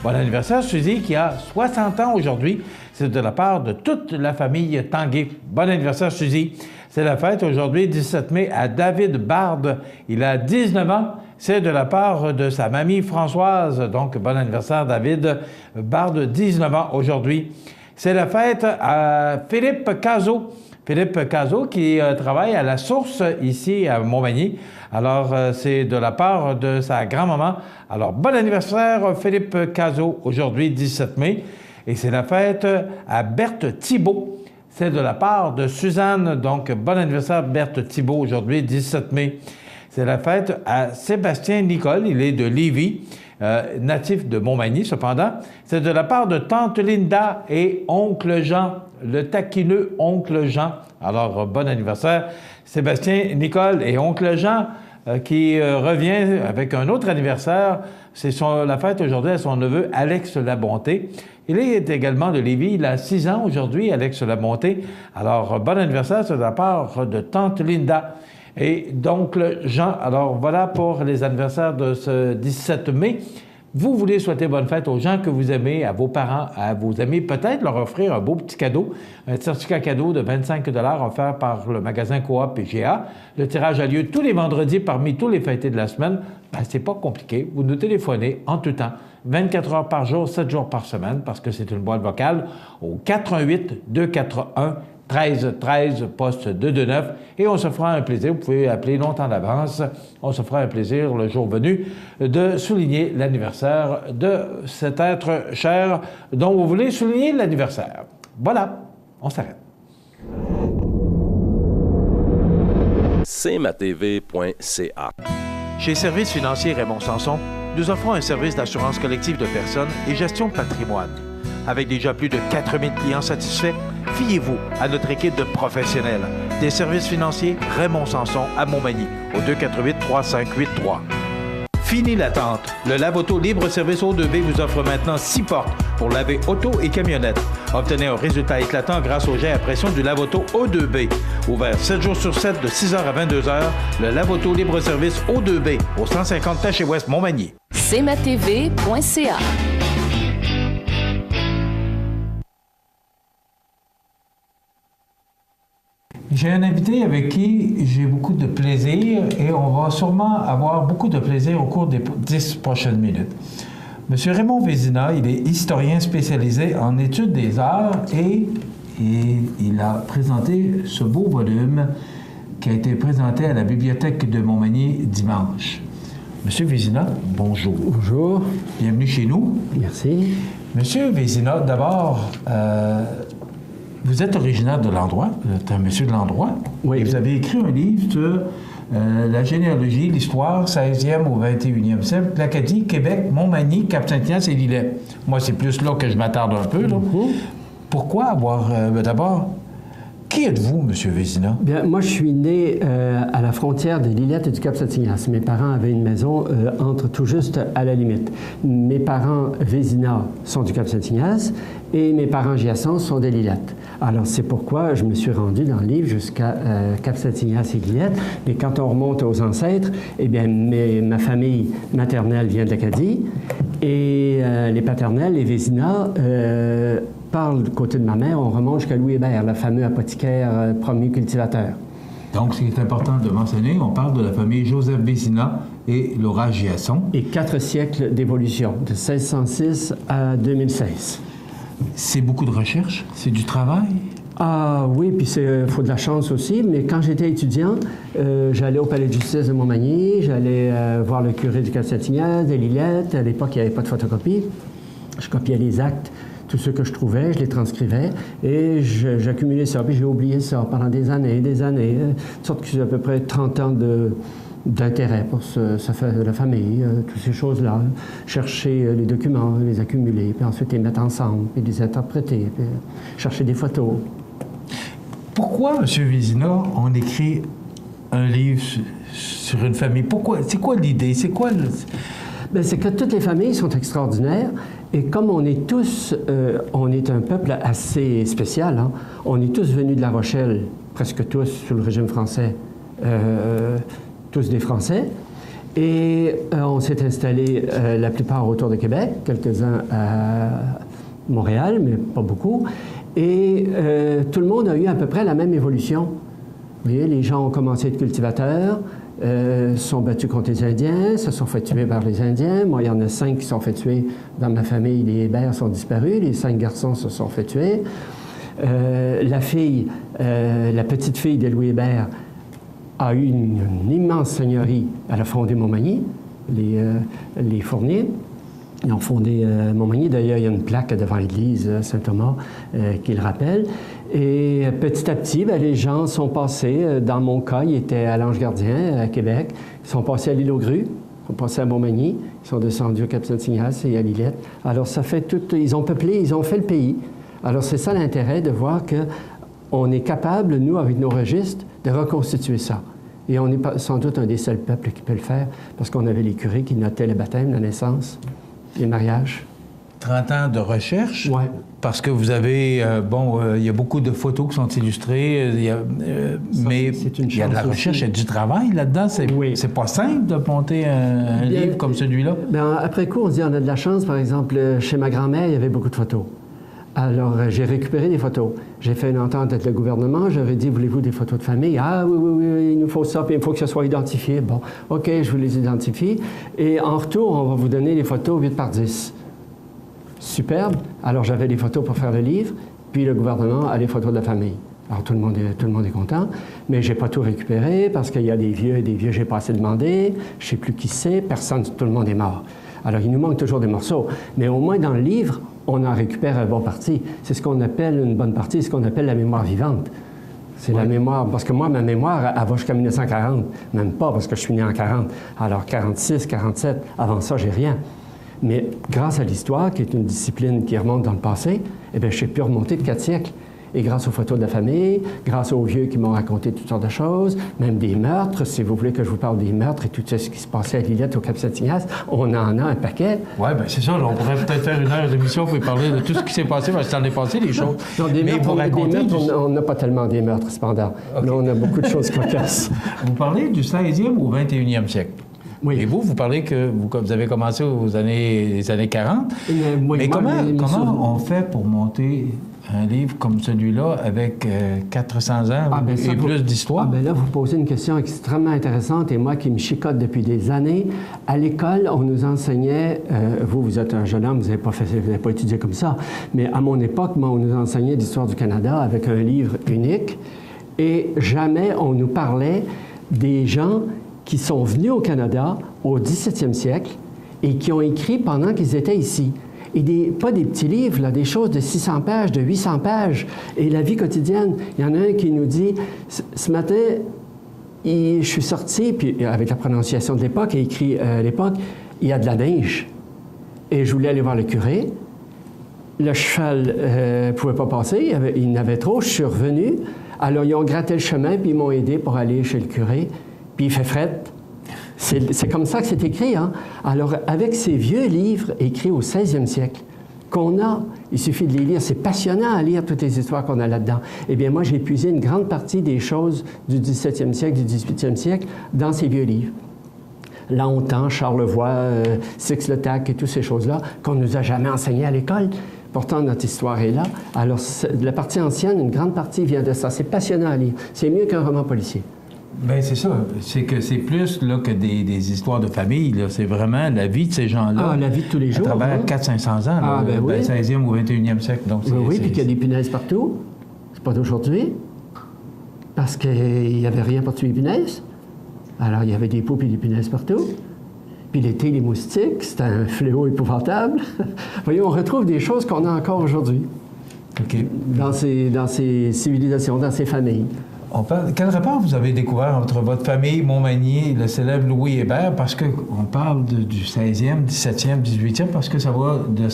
bon anniversaire, Suzy, qui a 60 ans aujourd'hui. C'est de la part de toute la famille Tanguay. Bon anniversaire, Suzy. C'est la fête aujourd'hui, 17 mai, à David Bard. Il a 19 ans. C'est de la part de sa mamie Françoise. Donc, bon anniversaire, David Bard, 19 ans aujourd'hui. C'est la fête à Philippe Cazot. Philippe Cazot qui travaille à la Source ici à Montmagny. Alors, c'est de la part de sa grand-maman. Alors, bon anniversaire, Philippe Cazot, aujourd'hui, 17 mai. Et c'est la fête à Berthe Thibault. C'est de la part de Suzanne. Donc, bon anniversaire, Berthe Thibault, aujourd'hui, 17 mai. C'est la fête à Sébastien Nicole. Il est de Lévis, natif de Montmagny, cependant. C'est de la part de Tante Linda et Oncle Jean, le taquineux Oncle Jean. Alors, bon anniversaire, Sébastien Nicole et Oncle Jean. qui revient avec un autre anniversaire. C'est la fête aujourd'hui à son neveu Alex Labonté. Il est également de Lévis. Il a 6 ans aujourd'hui, Alex Labonté. Alors, bon anniversaire, c'est de la part de tante Linda. Et donc, Jean, alors voilà pour les anniversaires de ce 17 mai. Vous voulez souhaiter bonne fête aux gens que vous aimez, à vos parents, à vos amis, peut-être leur offrir un beau petit cadeau, un certificat cadeau de 25 $ offert par le magasin Coop et GA. Le tirage a lieu tous les vendredis parmi tous les fêtés de la semaine. Ben, c'est pas compliqué. Vous nous téléphonez en tout temps, 24 heures par jour, 7 jours par semaine, parce que c'est une boîte vocale, au 418-241-1313, poste 229, et on se fera un plaisir, vous pouvez appeler longtemps d'avance, on se fera un plaisir le jour venu de souligner l'anniversaire de cet être cher dont vous voulez souligner l'anniversaire. Voilà, on s'arrête. cmatv.ca. Chez Services financiers Raymond Sanson, nous offrons un service d'assurance collective de personnes et gestion de patrimoine. Avec déjà plus de 4000 clients satisfaits, fiez-vous à notre équipe de professionnels. Des services financiers Raymond Sanson à Montmagny, au 248-3583. Fini l'attente. Le lave-auto libre-service O2B vous offre maintenant 6 portes pour laver auto et camionnette. Obtenez un résultat éclatant grâce au jet à pression du lave-auto O2B. Ouvert 7 jours sur 7 de 6h à 22h, le lave-auto libre-service O2B au 150 Taché-Ouest Montmagny. cmatv.ca. J'ai un invité avec qui j'ai beaucoup de plaisir et on va sûrement avoir beaucoup de plaisir au cours des 10 prochaines minutes. Monsieur Raymond Vézina, il est historien spécialisé en études des arts et il a présenté ce beau volume qui a été présenté à la Bibliothèque de Montmagny dimanche. Monsieur Vézina, bonjour. Bonjour. Bienvenue chez nous. Merci. Monsieur Vézina, d'abord, vous êtes originaire de l'endroit, vous êtes un monsieur de l'endroit. Oui. Et vous avez écrit un livre sur la généalogie, l'histoire 16e au 21e siècle, l'Acadie, Québec, Montmagny, Cap-Saint-Ignace et Lillet. Moi, c'est plus là que je m'attarde un peu. Là. Pourquoi avoir... d'abord, qui êtes-vous, monsieur Vézina? Bien, moi, je suis né à la frontière de Lillette et du Cap-Saint-Ignace. Mes parents avaient une maison entre tout juste à la limite. Mes parents Vézina sont du Cap-Saint-Ignace et mes parents Giasson sont de Lillette. Alors, c'est pourquoi je me suis rendu dans le livre jusqu'à Cap-Saint-Ignace et Lillette. Mais quand on remonte aux ancêtres, eh bien, ma famille maternelle vient de l'Acadie et les paternels, les Vézina, par le côté de ma mère, on remonte jusqu'à Louis Hébert, le fameux apothicaire premier cultivateur. Donc, ce qui est important de mentionner, on parle de la famille Joseph Vézina et Laura Giasson. Et 4 siècles d'évolution, de 1606 à 2016. C'est beaucoup de recherche? C'est du travail? Ah oui, puis il faut de la chance aussi. Mais quand j'étais étudiant, j'allais au palais de justice de Montmagny, j'allais voir le curé du Cap-Saint-Ignace, de Lillette. À l'époque, il n'y avait pas de photocopie. Je copiais les actes. Tous ceux que je trouvais, je les transcrivais et j'accumulais ça. Puis j'ai oublié ça pendant des années, de sorte que j'ai à peu près 30 ans d'intérêt pour la famille, toutes ces choses-là. Chercher les documents, les accumuler, puis ensuite les mettre ensemble, puis les interpréter, puis chercher des photos. Pourquoi, M. Vézina, on écrit un livre sur une famille? Pourquoi? C'est quoi l'idée? C'est quoi Bien, c'est que toutes les familles sont extraordinaires et comme on est tous, on est un peuple assez spécial, hein? On est tous venus de La Rochelle, presque tous sous le régime français, tous des Français, et on s'est installés la plupart autour de Québec, quelques-uns à Montréal, mais pas beaucoup, et tout le monde a eu à peu près la même évolution. Vous voyez, les gens ont commencé à être cultivateurs, sont battus contre les Indiens, se sont fait tuer par les Indiens. Moi, il y en a 5 qui sont fait tuer dans ma famille. Les Hébert sont disparus. Les 5 garçons se sont fait tuer. La petite fille de Louis Hébert a eu une immense seigneurie. Elle a fondé Montmagny, les Fourniers. Ils ont fondé Montmagny. D'ailleurs, il y a une plaque devant l'église Saint-Thomas qui le rappelle. Et petit à petit, bien, les gens sont passés. Dans mon cas, ils étaient à l'Ange Gardien, à Québec. Ils sont passés à l'île aux Grues. Ils sont passés à Montmagny. Ils sont descendus au Cap-Saint-Ignace et à Lillette. Alors, ça fait tout... Ils ont peuplé, ils ont fait le pays. Alors, c'est ça l'intérêt de voir qu'on est capable, nous, avec nos registres, de reconstituer ça. Et on est sans doute un des seuls peuples qui peut le faire, parce qu'on avait les curés qui notaient le baptême, la naissance, les mariages. 30 ans de recherche. Oui. Parce que vous avez, il y a beaucoup de photos qui sont illustrées, mais il y a de la recherche, il y a du travail là-dedans. C'est pas simple de monter un livre comme celui-là. Bien, après coup, on se dit, on a de la chance. Par exemple, chez ma grand-mère, il y avait beaucoup de photos. Alors, j'ai récupéré des photos. J'ai fait une entente avec le gouvernement. J'aurais dit, voulez-vous des photos de famille? Ah oui, il nous faut ça, puis il faut que ça soit identifié. Bon, OK, je vous les identifie. Et en retour, on va vous donner les photos 8 par 10. Superbe. Alors, j'avais les photos pour faire le livre, puis le gouvernement a les photos de la famille. Alors, tout le monde est content, mais je n'ai pas tout récupéré parce qu'il y a des vieux, je n'ai pas assez demandé, je ne sais plus qui c'est, personne, tout le monde est mort. Alors, il nous manque toujours des morceaux, mais au moins dans le livre, on en récupère un bon parti. C'est ce qu'on appelle une bonne partie, ce qu'on appelle la mémoire vivante. C'est la mémoire, parce que moi, ma mémoire, elle va jusqu'à 1940, même pas parce que je suis né en 40. Alors, 46, 47, avant ça, j'ai rien. Mais grâce à l'histoire, qui est une discipline qui remonte dans le passé, eh bien, j'ai pu remonter de 4 siècles. Et grâce aux photos de la famille, grâce aux vieux qui m'ont raconté toutes sortes de choses, même des meurtres, si vous voulez que je vous parle des meurtres et tout ce qui se passait à Lillette, au Cap-Saint-Ignace, on en a un paquet. Oui, bien c'est ça. On pourrait peut-être faire une heure d'émission pour parler de tout ce qui s'est passé, parce que ça en est passé, des choses. Non, des meurtres, on n'a pas tellement des meurtres, cependant. Okay. Mais on a beaucoup de choses cocasses. Vous parlez du 16e au 21e siècle. Oui. Et vous parlez que vous avez commencé les années 40. Mais comment on fait pour monter un livre comme celui-là avec 400 ans et plus d'histoire? Là, vous posez une question extrêmement intéressante et moi qui me chicote depuis des années. À l'école, on nous enseignait, vous êtes un jeune homme, vous n'avez pas étudié comme ça, mais à mon époque, on nous enseignait l'histoire du Canada avec un livre unique et jamais on nous parlait des gens qui sont venus au Canada au 17e siècle et qui ont écrit pendant qu'ils étaient ici. Et pas des petits livres, là, des choses de 600 pages, de 800 pages. Et la vie quotidienne, il y en a un qui nous dit, ce matin, je suis sorti, puis avec la prononciation de l'époque, il écrit à l'époque, il y a de la neige. Et je voulais aller voir le curé. Le cheval ne pouvait pas passer, il n'avait trop, je suis revenu. Alors, ils ont gratté le chemin, puis ils m'ont aidé pour aller chez le curé. Puis il fait fret. C'est comme ça que c'est écrit. Hein? Alors, avec ces vieux livres écrits au 16e siècle, qu'on a, il suffit de les lire, c'est passionnant à lire toutes les histoires qu'on a là-dedans. Eh bien, moi, j'ai épuisé une grande partie des choses du 17e siècle, du 18e siècle dans ces vieux livres. Laontan, Charlevoix, Six-le-Tac et toutes ces choses-là qu'on ne nous a jamais enseignées à l'école. Pourtant, notre histoire est là. Alors, la partie ancienne, une grande partie vient de ça. C'est passionnant à lire. C'est mieux qu'un roman policier. Bien, c'est ça. C'est que c'est plus là, que des histoires de famille. Là. C'est vraiment la vie de ces gens-là. Ah, la vie de tous les jours. À travers 400-500 ans, là, oui. 16e ou 21e siècle. Donc, oui, puis qu'il y a des punaises partout. C'est pas d'aujourd'hui. Parce qu'il n'y avait rien pour tuer les punaises. Alors, il y avait des poux et des punaises partout. Puis l'été, les moustiques, c'était un fléau épouvantable. Voyez, on retrouve des choses qu'on a encore aujourd'hui. Okay. Dans ces civilisations, dans ces familles. Quel rapport vous avez découvert entre votre famille, Montmagny et le célèbre Louis Hébert? Parce qu'on parle du 16e, 17e, 18e, parce que ça va du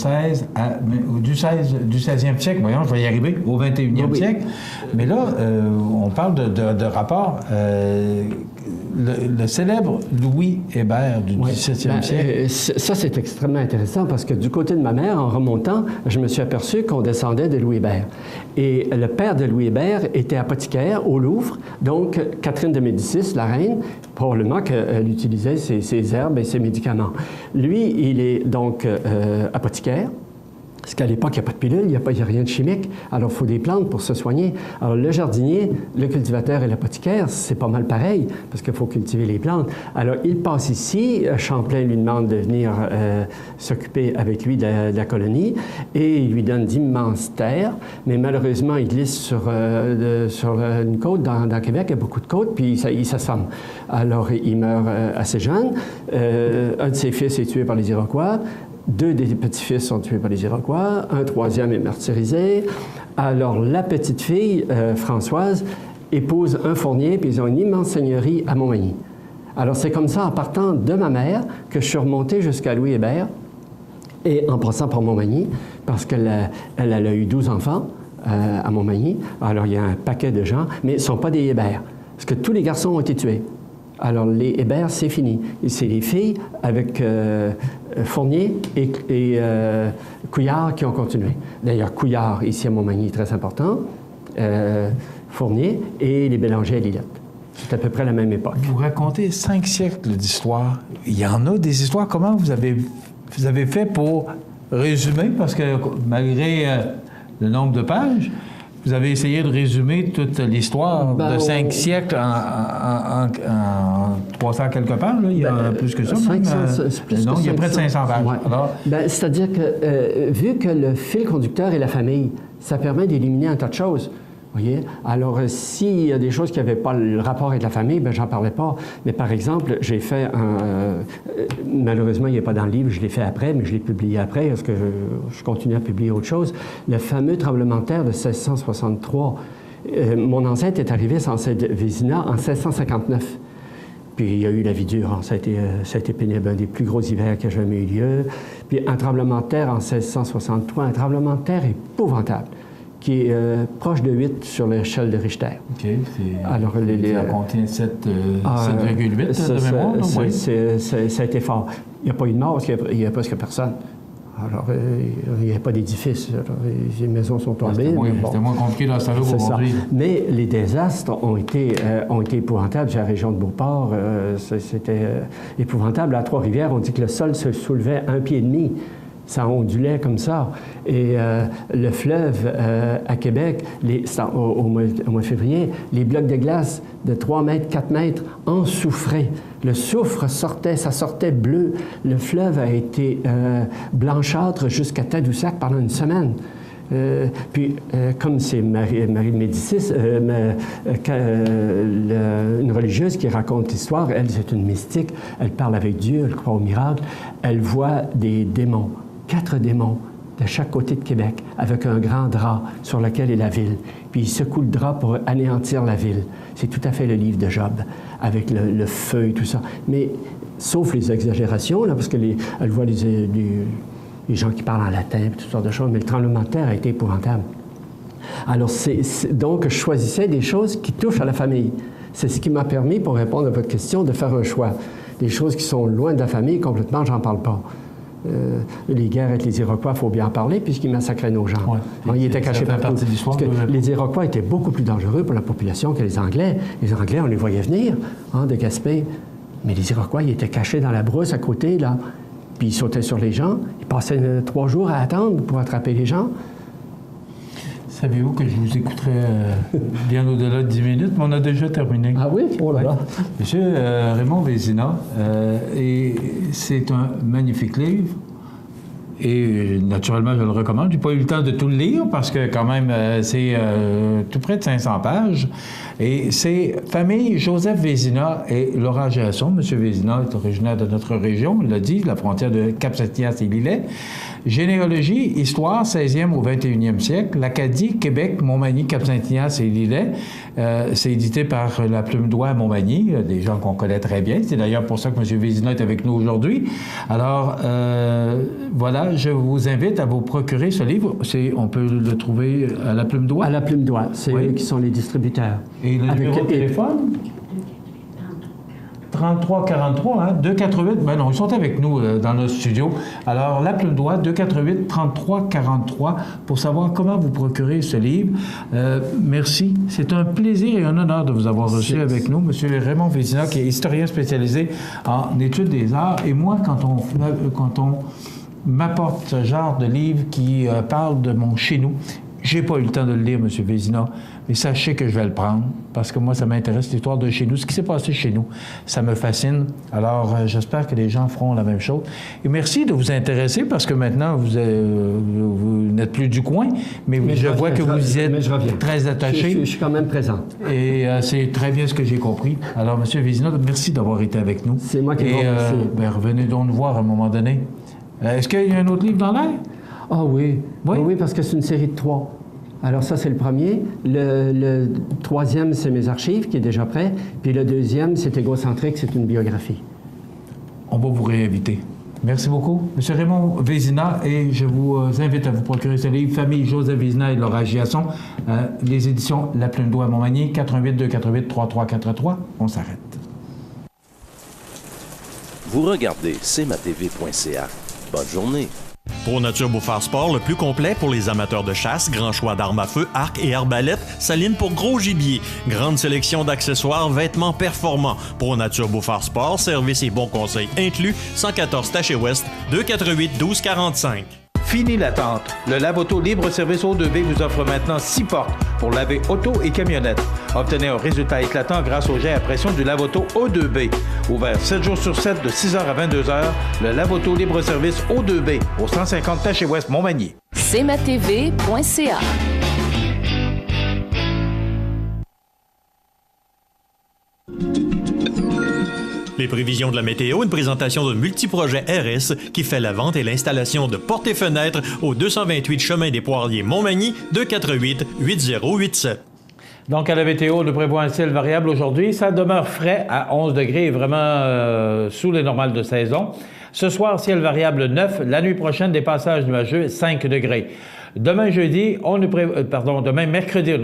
16e siècle, voyons, je vais y arriver, au 21e siècle. Mais là, on parle de rapport. Le célèbre Louis Hébert du 17e siècle. Ça, c'est extrêmement intéressant parce que du côté de ma mère, en remontant, je me suis aperçu qu'on descendait de Louis Hébert. Et le père de Louis Hébert était apothicaire au Louvre. Donc, Catherine de Médicis, la reine, probablement qu'elle utilisait ses herbes et ses médicaments. Lui, il est donc apothicaire. Parce qu'à l'époque, il n'y a pas de pilule, il n'y a rien de chimique. Alors, il faut des plantes pour se soigner. Alors, le jardinier, le cultivateur et l'apothicaire, c'est pas mal pareil, parce qu'il faut cultiver les plantes. Alors, il passe ici. Champlain lui demande de venir s'occuper avec lui de la colonie, et il lui donne d'immenses terres. Mais malheureusement, il glisse sur une côte dans Québec. Il y a beaucoup de côtes, puis il s'assomme. Alors, il meurt assez jeune. Un de ses fils est tué par les Iroquois. 2 des petits-fils sont tués par les Iroquois, un 3e est martyrisé. Alors, la petite-fille, Françoise, épouse un fournier, puis ils ont une immense seigneurie à Montmagny. Alors, c'est comme ça, en partant de ma mère, que je suis remonté jusqu'à Louis Hébert, et en passant par Montmagny, parce qu'elle a eu 12 enfants à Montmagny. Alors, il y a un paquet de gens, mais ce ne sont pas des Hébert, parce que tous les garçons ont été tués. Alors, les Hébert, c'est fini. Et c'est les filles avec Fournier et Couillard qui ont continué. D'ailleurs, Couillard, ici à Montmagny, très important. Fournier et les Bélanger à Lillette. C'est à peu près la même époque. Vous racontez 5 siècles d'histoire. Il y en a des histoires. Comment vous avez fait pour résumer? Parce que malgré le nombre de pages, vous avez essayé de résumer toute l'histoire de 5 siècles en 300 quelque part. Là. Il y a plus que ça. 500, non, il y a près de 500 pages. Ouais. Alors, c'est-à-dire que, vu que le fil conducteur est la famille, ça permet d'éliminer un tas de choses. Voyez? Alors, s'il y a des choses qui n'avaient pas le rapport avec la famille, bien, j'en parlais pas. Mais par exemple, j'ai fait malheureusement, il n'est pas dans le livre, je l'ai fait après, mais je l'ai publié après, parce que je continue à publier autre chose. Le fameux tremblement de terre de 1663. Mon ancêtre est arrivé à Vézina en 1659. Puis il y a eu la vie dure, hein. Ça a été pénible, un des plus gros hivers qui a jamais eu lieu. Puis un tremblement de terre en 1663, un tremblement de terre épouvantable, qui est proche de 8 sur l'échelle de Richter. OK. Alors, ça contient 7,8 de mémoire, non? Oui. Ça a été fort. Il n'y a pas eu de mort parce qu'il n'y a presque personne. Alors, il n'y a pas d'édifice. Les maisons sont tombées. C'était moins compliqué dans ce lieu aujourd'hui. Mais les désastres ont été épouvantables. Sur la région de Beauport, c'était épouvantable. À Trois-Rivières, on dit que le sol se soulevait 1,5 pied. Ça ondulait comme ça. Et le fleuve à Québec, au mois de février, les blocs de glace de 3 mètres, 4 mètres en souffraient. Le soufre sortait, ça sortait bleu. Le fleuve a été blanchâtre jusqu'à Tadoussac pendant une semaine. Puis, comme c'est Marie de Médicis, une religieuse qui raconte l'histoire, elle, c'est une mystique, elle parle avec Dieu, elle croit au miracle, elle voit des démons. 4 démons de chaque côté de Québec, avec un grand drap sur lequel est la ville. Puis il secoue le drap pour anéantir la ville. C'est tout à fait le livre de Job, avec le feu et tout ça. Mais, sauf les exagérations, là, parce que elle voit les gens qui parlent en latin, toutes sortes de choses, mais le tremblement de terre a été épouvantable. Alors, donc, je choisissais des choses qui touchent à la famille. C'est ce qui m'a permis, pour répondre à votre question, de faire un choix. Des choses qui sont loin de la famille, complètement, j'en parle pas. Les guerres avec les Iroquois, il faut bien en parler, puisqu'ils massacraient nos gens. Ouais. Ils étaient cachés partout. Parce que les Iroquois étaient beaucoup plus dangereux pour la population que les Anglais. Les Anglais, on les voyait venir, de Gaspé. Mais les Iroquois, ils étaient cachés dans la brousse à côté, là. Puis ils sautaient sur les gens. Ils passaient 3 jours à attendre pour attraper les gens. Savez-vous que je vous écouterai bien au-delà de 10 minutes, mais on a déjà terminé. Ah oui? Oh là là. Monsieur Raymond Vézina, et c'est un magnifique livre. Et naturellement, je le recommande. Je n'ai pas eu le temps de tout le lire parce que quand même, c'est tout près de 500 pages. Et c'est Famille Joseph Vézina et Laurent Géasson. Monsieur Vézina est originaire de notre région, il l'a dit, la frontière de Cap-Saint-Ignace et Lillet. Généalogie, histoire, 16e au 21e siècle. L'Acadie, Québec, Montmagny, Cap-Saint-Ignace et Lillet. C'est édité par La Plume d'Oie à Montmagny, des gens qu'on connaît très bien. C'est d'ailleurs pour ça que M. Vézina est avec nous aujourd'hui. Alors, voilà, je vous invite à vous procurer ce livre. On peut le trouver à La Plume d'Oie? À La Plume d'Oie. C'est eux qui sont les distributeurs. Et le numéro de téléphone? 3343, hein? 248. Ben non, ils sont avec nous dans notre studio. Alors, La Plume d'Oie, 248 3343 pour savoir comment vous procurer ce livre. Merci. C'est un plaisir et un honneur de vous avoir reçu avec nous, M. Raymond Vézina, qui est historien spécialisé en études des arts. Et moi, quand on m'apporte ce genre de livre qui parle de mon chez-nous, j'ai pas eu le temps de le lire, M. Vézina, mais sachez que je vais le prendre, parce que moi, ça m'intéresse, l'histoire de chez nous. Ce qui s'est passé chez nous, ça me fascine. Alors, j'espère que les gens feront la même chose. Et merci de vous intéresser, parce que maintenant, vous n'êtes plus du coin, mais je vois que vous êtes très attaché. Je suis quand même présent. Et c'est très bien ce que j'ai compris. Alors, M. Vézina, merci d'avoir été avec nous. C'est moi qui vous remercie. Revenez donc nous voir à un moment donné. Est-ce qu'il y a un autre livre dans l'air? Ah oui. Oui, parce que c'est une série de 3. Alors ça, c'est le premier. Le 3e, c'est mes archives, qui est déjà prêt. Puis le 2e, c'est égocentrique, c'est une biographie. On va vous réinviter. Merci beaucoup. M. Raymond Vézina, et je vous invite à vous procurer ce livre, Famille Joseph Vézina et Laurent Géasson, les éditions La Plume d'Oie à Montmagny, 88 248 3343. On s'arrête. Vous regardez cmatv.ca. Bonne journée. ProNature Bouffard Sport, le plus complet pour les amateurs de chasse. Grand choix d'armes à feu, arcs et arbalètes. Saline pour gros gibier. Grande sélection d'accessoires, vêtements performants. ProNature Bouffard Sport, service et bons conseils inclus. 114 Taché-Ouest, 248-1245. Fini l'attente. Le lave-auto libre-service O2B vous offre maintenant 6 portes pour laver auto et camionnette. Obtenez un résultat éclatant grâce au jet à pression du lave-auto O2B. Ouvert 7 jours sur 7 de 6h à 22h, le lave-auto libre-service O2B au 150 Taché-Ouest Montmagny. cmatv.ca. Les prévisions de la météo, une présentation de Multiprojet RS qui fait la vente et l'installation de portes et fenêtres au 228 chemin des Poiriers Montmagny, 248-8087. Donc, à la météo, on nous prévoit un ciel variable aujourd'hui. Ça demeure frais à 11 degrés, vraiment sous les normales de saison. Ce soir, ciel variable 9. La nuit prochaine, des passages nuageux, 5 degrés. Demain mercredi, on nous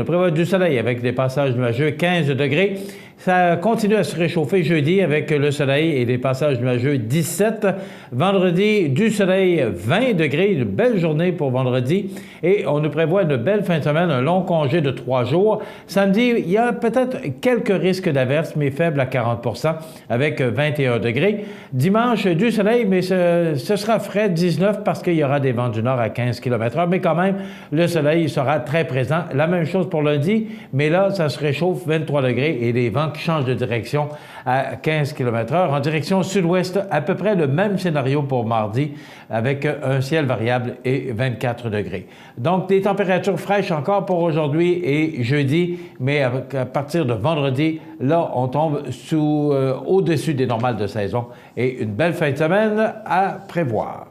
prévoit du soleil avec des passages nuageux, 15 degrés. Ça continue à se réchauffer jeudi avec le soleil et des passages nuageux, 17. Vendredi, du soleil, 20 degrés. Une belle journée pour vendredi. Et on nous prévoit une belle fin de semaine, un long congé de 3 jours. Samedi, il y a peut-être quelques risques d'averses, mais faibles à 40 % avec 21 degrés. Dimanche, du soleil, mais ce sera frais, 19, parce qu'il y aura des vents du nord à 15 km/h. Mais quand même, le soleil sera très présent. La même chose pour lundi, mais là, ça se réchauffe, 23 degrés, et les vents qui changent de direction à 15 km/h. En direction sud-ouest, à peu près le même scénario pour mardi, avec un ciel variable et 24 degrés. Donc, des températures fraîches encore pour aujourd'hui et jeudi, mais à partir de vendredi, là, on tombe au-dessus des normales de saison. Et une belle fin de semaine à prévoir.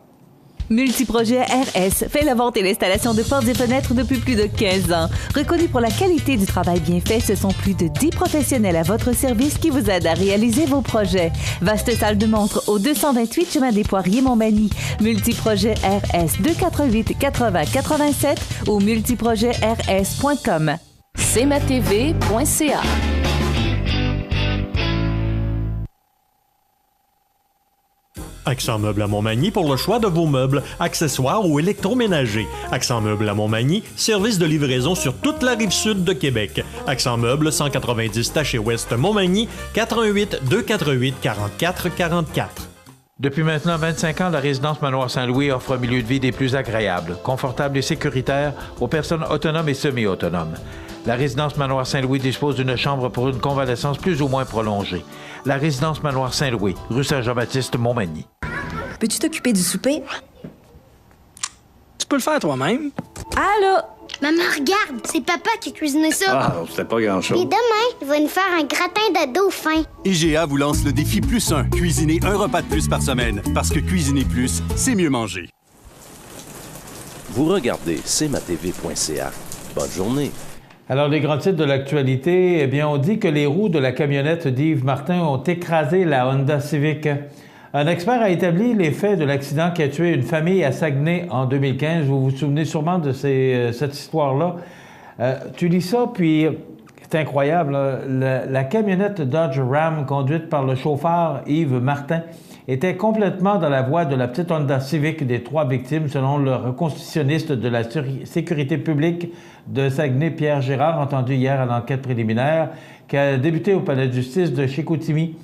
Multiprojet RS fait la vente et l'installation de portes et fenêtres depuis plus de 15 ans. Reconnu pour la qualité du travail bien fait, ce sont plus de 10 professionnels à votre service qui vous aident à réaliser vos projets. Vaste salle de montre au 228 chemin des Poiriers Montmagny. Multiprojet RS 248 80 87 ou multiprojetrs.com. cmatv.ca. Accent Meubles à Montmagny pour le choix de vos meubles, accessoires ou électroménagers. Accent Meubles à Montmagny, service de livraison sur toute la rive sud de Québec. Accent Meubles, 190 Taché-Ouest Montmagny, 88 248 44 44. Depuis maintenant 25 ans, la résidence Manoir Saint-Louis offre un milieu de vie des plus agréables, confortable et sécuritaire aux personnes autonomes et semi-autonomes. La résidence Manoir Saint-Louis dispose d'une chambre pour une convalescence plus ou moins prolongée. La résidence Manoir Saint-Louis, rue Saint-Jean-Baptiste, Montmagny. Peux-tu t'occuper du souper? Tu peux le faire toi-même. Allô? Maman, regarde, c'est papa qui a cuisiné ça. Ah, c'était pas grand-chose. Et demain, il va nous faire un gratin de dauphin. IGA vous lance le défi +1. Cuisiner un repas de plus par semaine. Parce que cuisiner plus, c'est mieux manger. Vous regardez cmatv.ca. Bonne journée. Alors, les grands titres de l'actualité, eh bien, on dit que les roues de la camionnette d'Yves Martin ont écrasé la Honda Civic. Un expert a établi les faits de l'accident qui a tué une famille à Saguenay en 2015. Vous vous souvenez sûrement de cette histoire-là. Tu lis ça, puis c'est incroyable. La camionnette Dodge Ram conduite par le chauffeur Yves Martin était complètement dans la voie de la petite Honda Civic des 3 victimes, selon le reconstitutionniste de la sécurité publique de Saguenay, Pierre Gérard, entendu hier à l'enquête préliminaire, qui a débuté au palais de justice de Chicoutimi.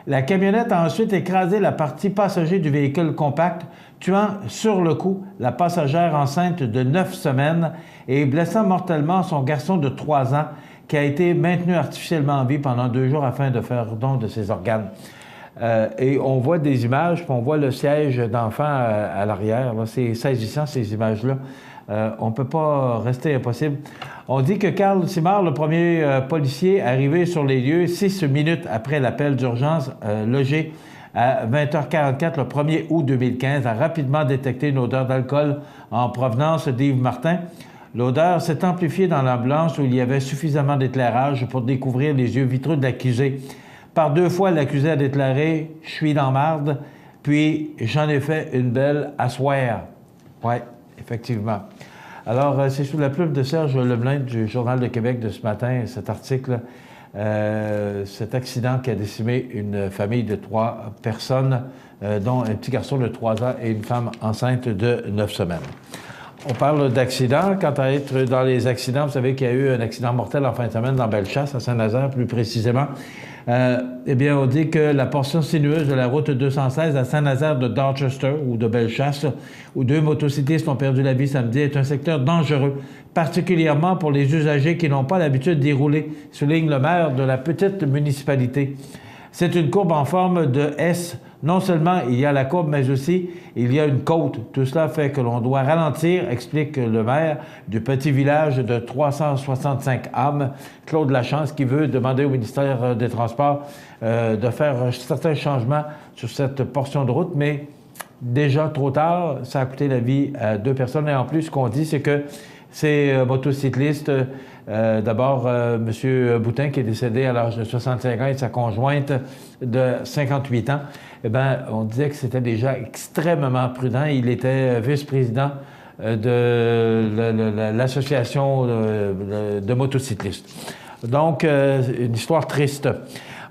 La camionnette a ensuite écrasé la partie passager du véhicule compact, tuant sur le coup la passagère enceinte de 9 semaines et blessant mortellement son garçon de 3 ans, qui a été maintenu artificiellement en vie pendant 2 jours afin de faire don de ses organes. Et on voit des images, puis on voit le siège d'enfant à l'arrière. C'est saisissant, ces images-là. On ne peut pas rester impossible. On dit que Carl Simard, le premier policier arrivé sur les lieux 6 minutes après l'appel d'urgence logé à 20h44 le 1er août 2015, a rapidement détecté une odeur d'alcool en provenance d'Yves Martin. L'odeur s'est amplifiée dans l'ambulance où il y avait suffisamment d'éclairage pour découvrir les yeux vitreux de l'accusé. Par 2 fois, l'accusé a déclaré « Je suis dans marde », puis « J'en ai fait une belle à soir ». Oui, effectivement. Alors, c'est sous la plume de Serge Leblanc du Journal de Québec de ce matin, cet article. cet accident qui a décimé une famille de 3 personnes, dont un petit garçon de 3 ans et une femme enceinte de 9 semaines. On parle d'accidents. Quant à être dans les accidents, vous savez qu'il y a eu un accident mortel en fin de semaine dans Bellechasse, à Saint-Nazaire plus précisément. Eh bien, on dit que la portion sinueuse de la route 216 à Saint-Nazaire de Dorchester ou de Bellechasse, où 2 motocyclistes ont perdu la vie samedi, est un secteur dangereux, particulièrement pour les usagers qui n'ont pas l'habitude d'y rouler, souligne le maire de la petite municipalité. C'est une courbe en forme de S. Non seulement il y a la courbe, mais aussi il y a une côte. Tout cela fait que l'on doit ralentir, explique le maire du petit village de 365 âmes, Claude Lachance, qui veut demander au ministère des Transports de faire certains changements sur cette portion de route, mais déjà trop tard, ça a coûté la vie à 2 personnes. Et en plus, ce qu'on dit, c'est que ces motocyclistes, d'abord, M. Boutin, qui est décédé à l'âge de 65 ans, et sa conjointe de 58 ans, eh bien, on disait que c'était déjà extrêmement prudent. Il était vice-président de l'association de motocyclistes. Donc, une histoire triste.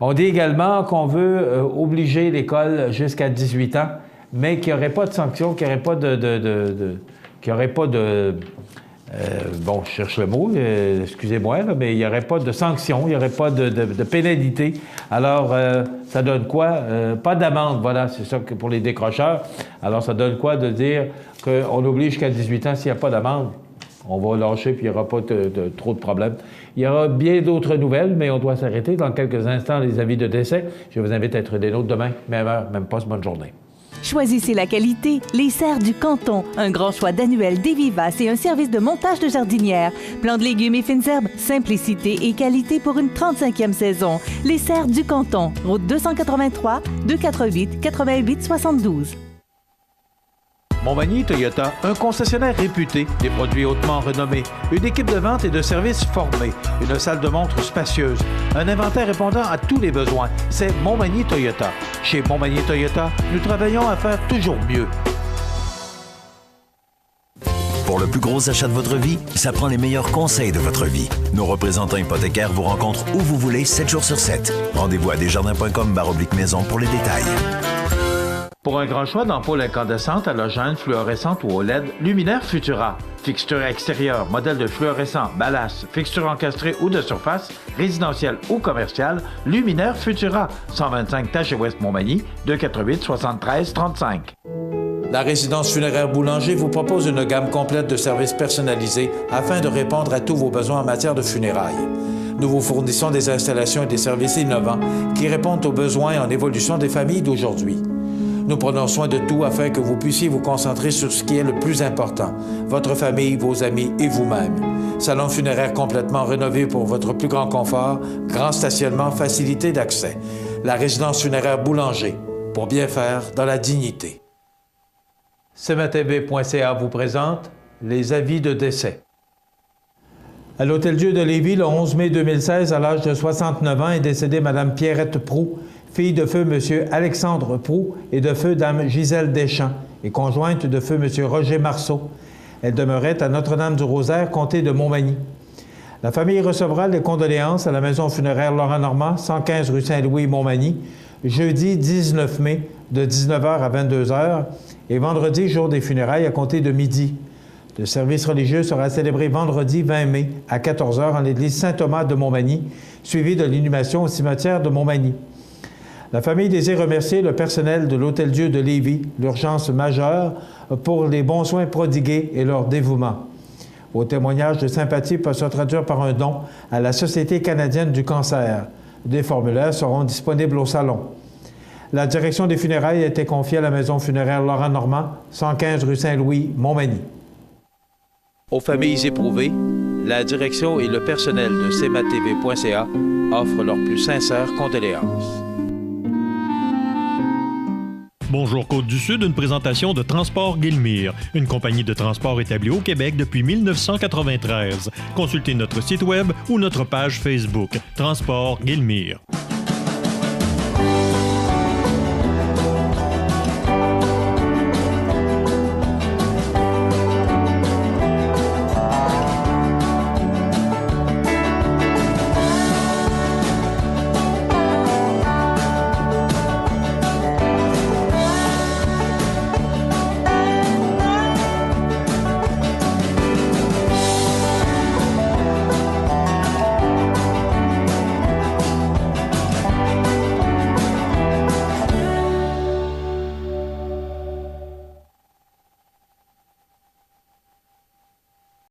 On dit également qu'on veut obliger l'école jusqu'à 18 ans, mais qu'il n'y aurait pas de sanction, qu'il n'y aurait pas bon, je cherche le mot, excusez-moi, là, mais il n'y aurait pas de sanction, il n'y aurait pas de pénalité. Alors, ça donne quoi? Pas d'amende, voilà, c'est ça que pour les décrocheurs. Alors, ça donne quoi de dire qu'on oblige jusqu'à 18 ans s'il n'y a pas d'amende? On va lâcher puis il n'y aura pas trop de problèmes. Il y aura bien d'autres nouvelles, mais on doit s'arrêter. Dans quelques instants, les avis de décès. Je vous invite à être des nôtres demain, même heure, même poste. Bonne journée. Choisissez la qualité, les serres du canton. Un grand choix d'annuels, des vivaces et un service de montage de jardinière. Plants de légumes et fines herbes, simplicité et qualité pour une 35e saison. Les serres du canton, route 283, 248 88 72. Montmagny Toyota, un concessionnaire réputé, des produits hautement renommés, une équipe de vente et de services formée, une salle de montre spacieuse, un inventaire répondant à tous les besoins. C'est Montmagny Toyota. Chez Montmagny Toyota, nous travaillons à faire toujours mieux. Pour le plus gros achat de votre vie, ça prend les meilleurs conseils de votre vie. Nos représentants hypothécaires vous rencontrent où vous voulez, 7 jours sur 7. Rendez-vous à desjardins.com/maison pour les détails. Pour un grand choix d'ampoules incandescentes, halogènes, fluorescentes ou OLED, Luminaire Futura. Fixture extérieure, modèle de fluorescent, ballast, fixture encastrée ou de surface, résidentielle ou commerciale, Luminaire Futura. 125 Taché Ouest Montmagny, 248 73 35. La résidence funéraire Boulanger vous propose une gamme complète de services personnalisés afin de répondre à tous vos besoins en matière de funérailles. Nous vous fournissons des installations et des services innovants qui répondent aux besoins en évolution des familles d'aujourd'hui. Nous prenons soin de tout afin que vous puissiez vous concentrer sur ce qui est le plus important, votre famille, vos amis et vous-même. Salon funéraire complètement rénové pour votre plus grand confort, grand stationnement, facilité d'accès. La résidence funéraire Boulanger, pour bien faire dans la dignité. CMATV.ca vous présente les avis de décès. À l'Hôtel-Dieu de Lévis, le 11 mai 2016, à l'âge de 69 ans, est décédée Mme Pierrette Proux, fille de feu M. Alexandre Proux et de feu Dame Gisèle Deschamps, et conjointe de feu M. Roger Marceau. Elle demeurait à Notre-Dame-du-Rosaire, comté de Montmagny. La famille recevra les condoléances à la maison funéraire Laurent Normand, 115 rue Saint-Louis, Montmagny, jeudi 19 mai, de 19h à 22h, et vendredi, jour des funérailles, à compter de midi. Le service religieux sera célébré vendredi 20 mai, à 14h, en l'église Saint-Thomas de Montmagny, suivi de l'inhumation au cimetière de Montmagny. La famille désire remercier le personnel de l'Hôtel-Dieu de Lévis, l'urgence majeure, pour les bons soins prodigués et leur dévouement. Vos témoignages de sympathie peuvent se traduire par un don à la Société canadienne du cancer. Des formulaires seront disponibles au salon. La direction des funérailles a été confiée à la maison funéraire Laurent Normand, 115 rue Saint-Louis, Montmagny. Aux familles éprouvées, la direction et le personnel de CMATV.ca offrent leurs plus sincères condoléances. Bonjour Côte-du-Sud, une présentation de Transport Guilmire, une compagnie de transport établie au Québec depuis 1993. Consultez notre site web ou notre page Facebook, Transport Guilmire.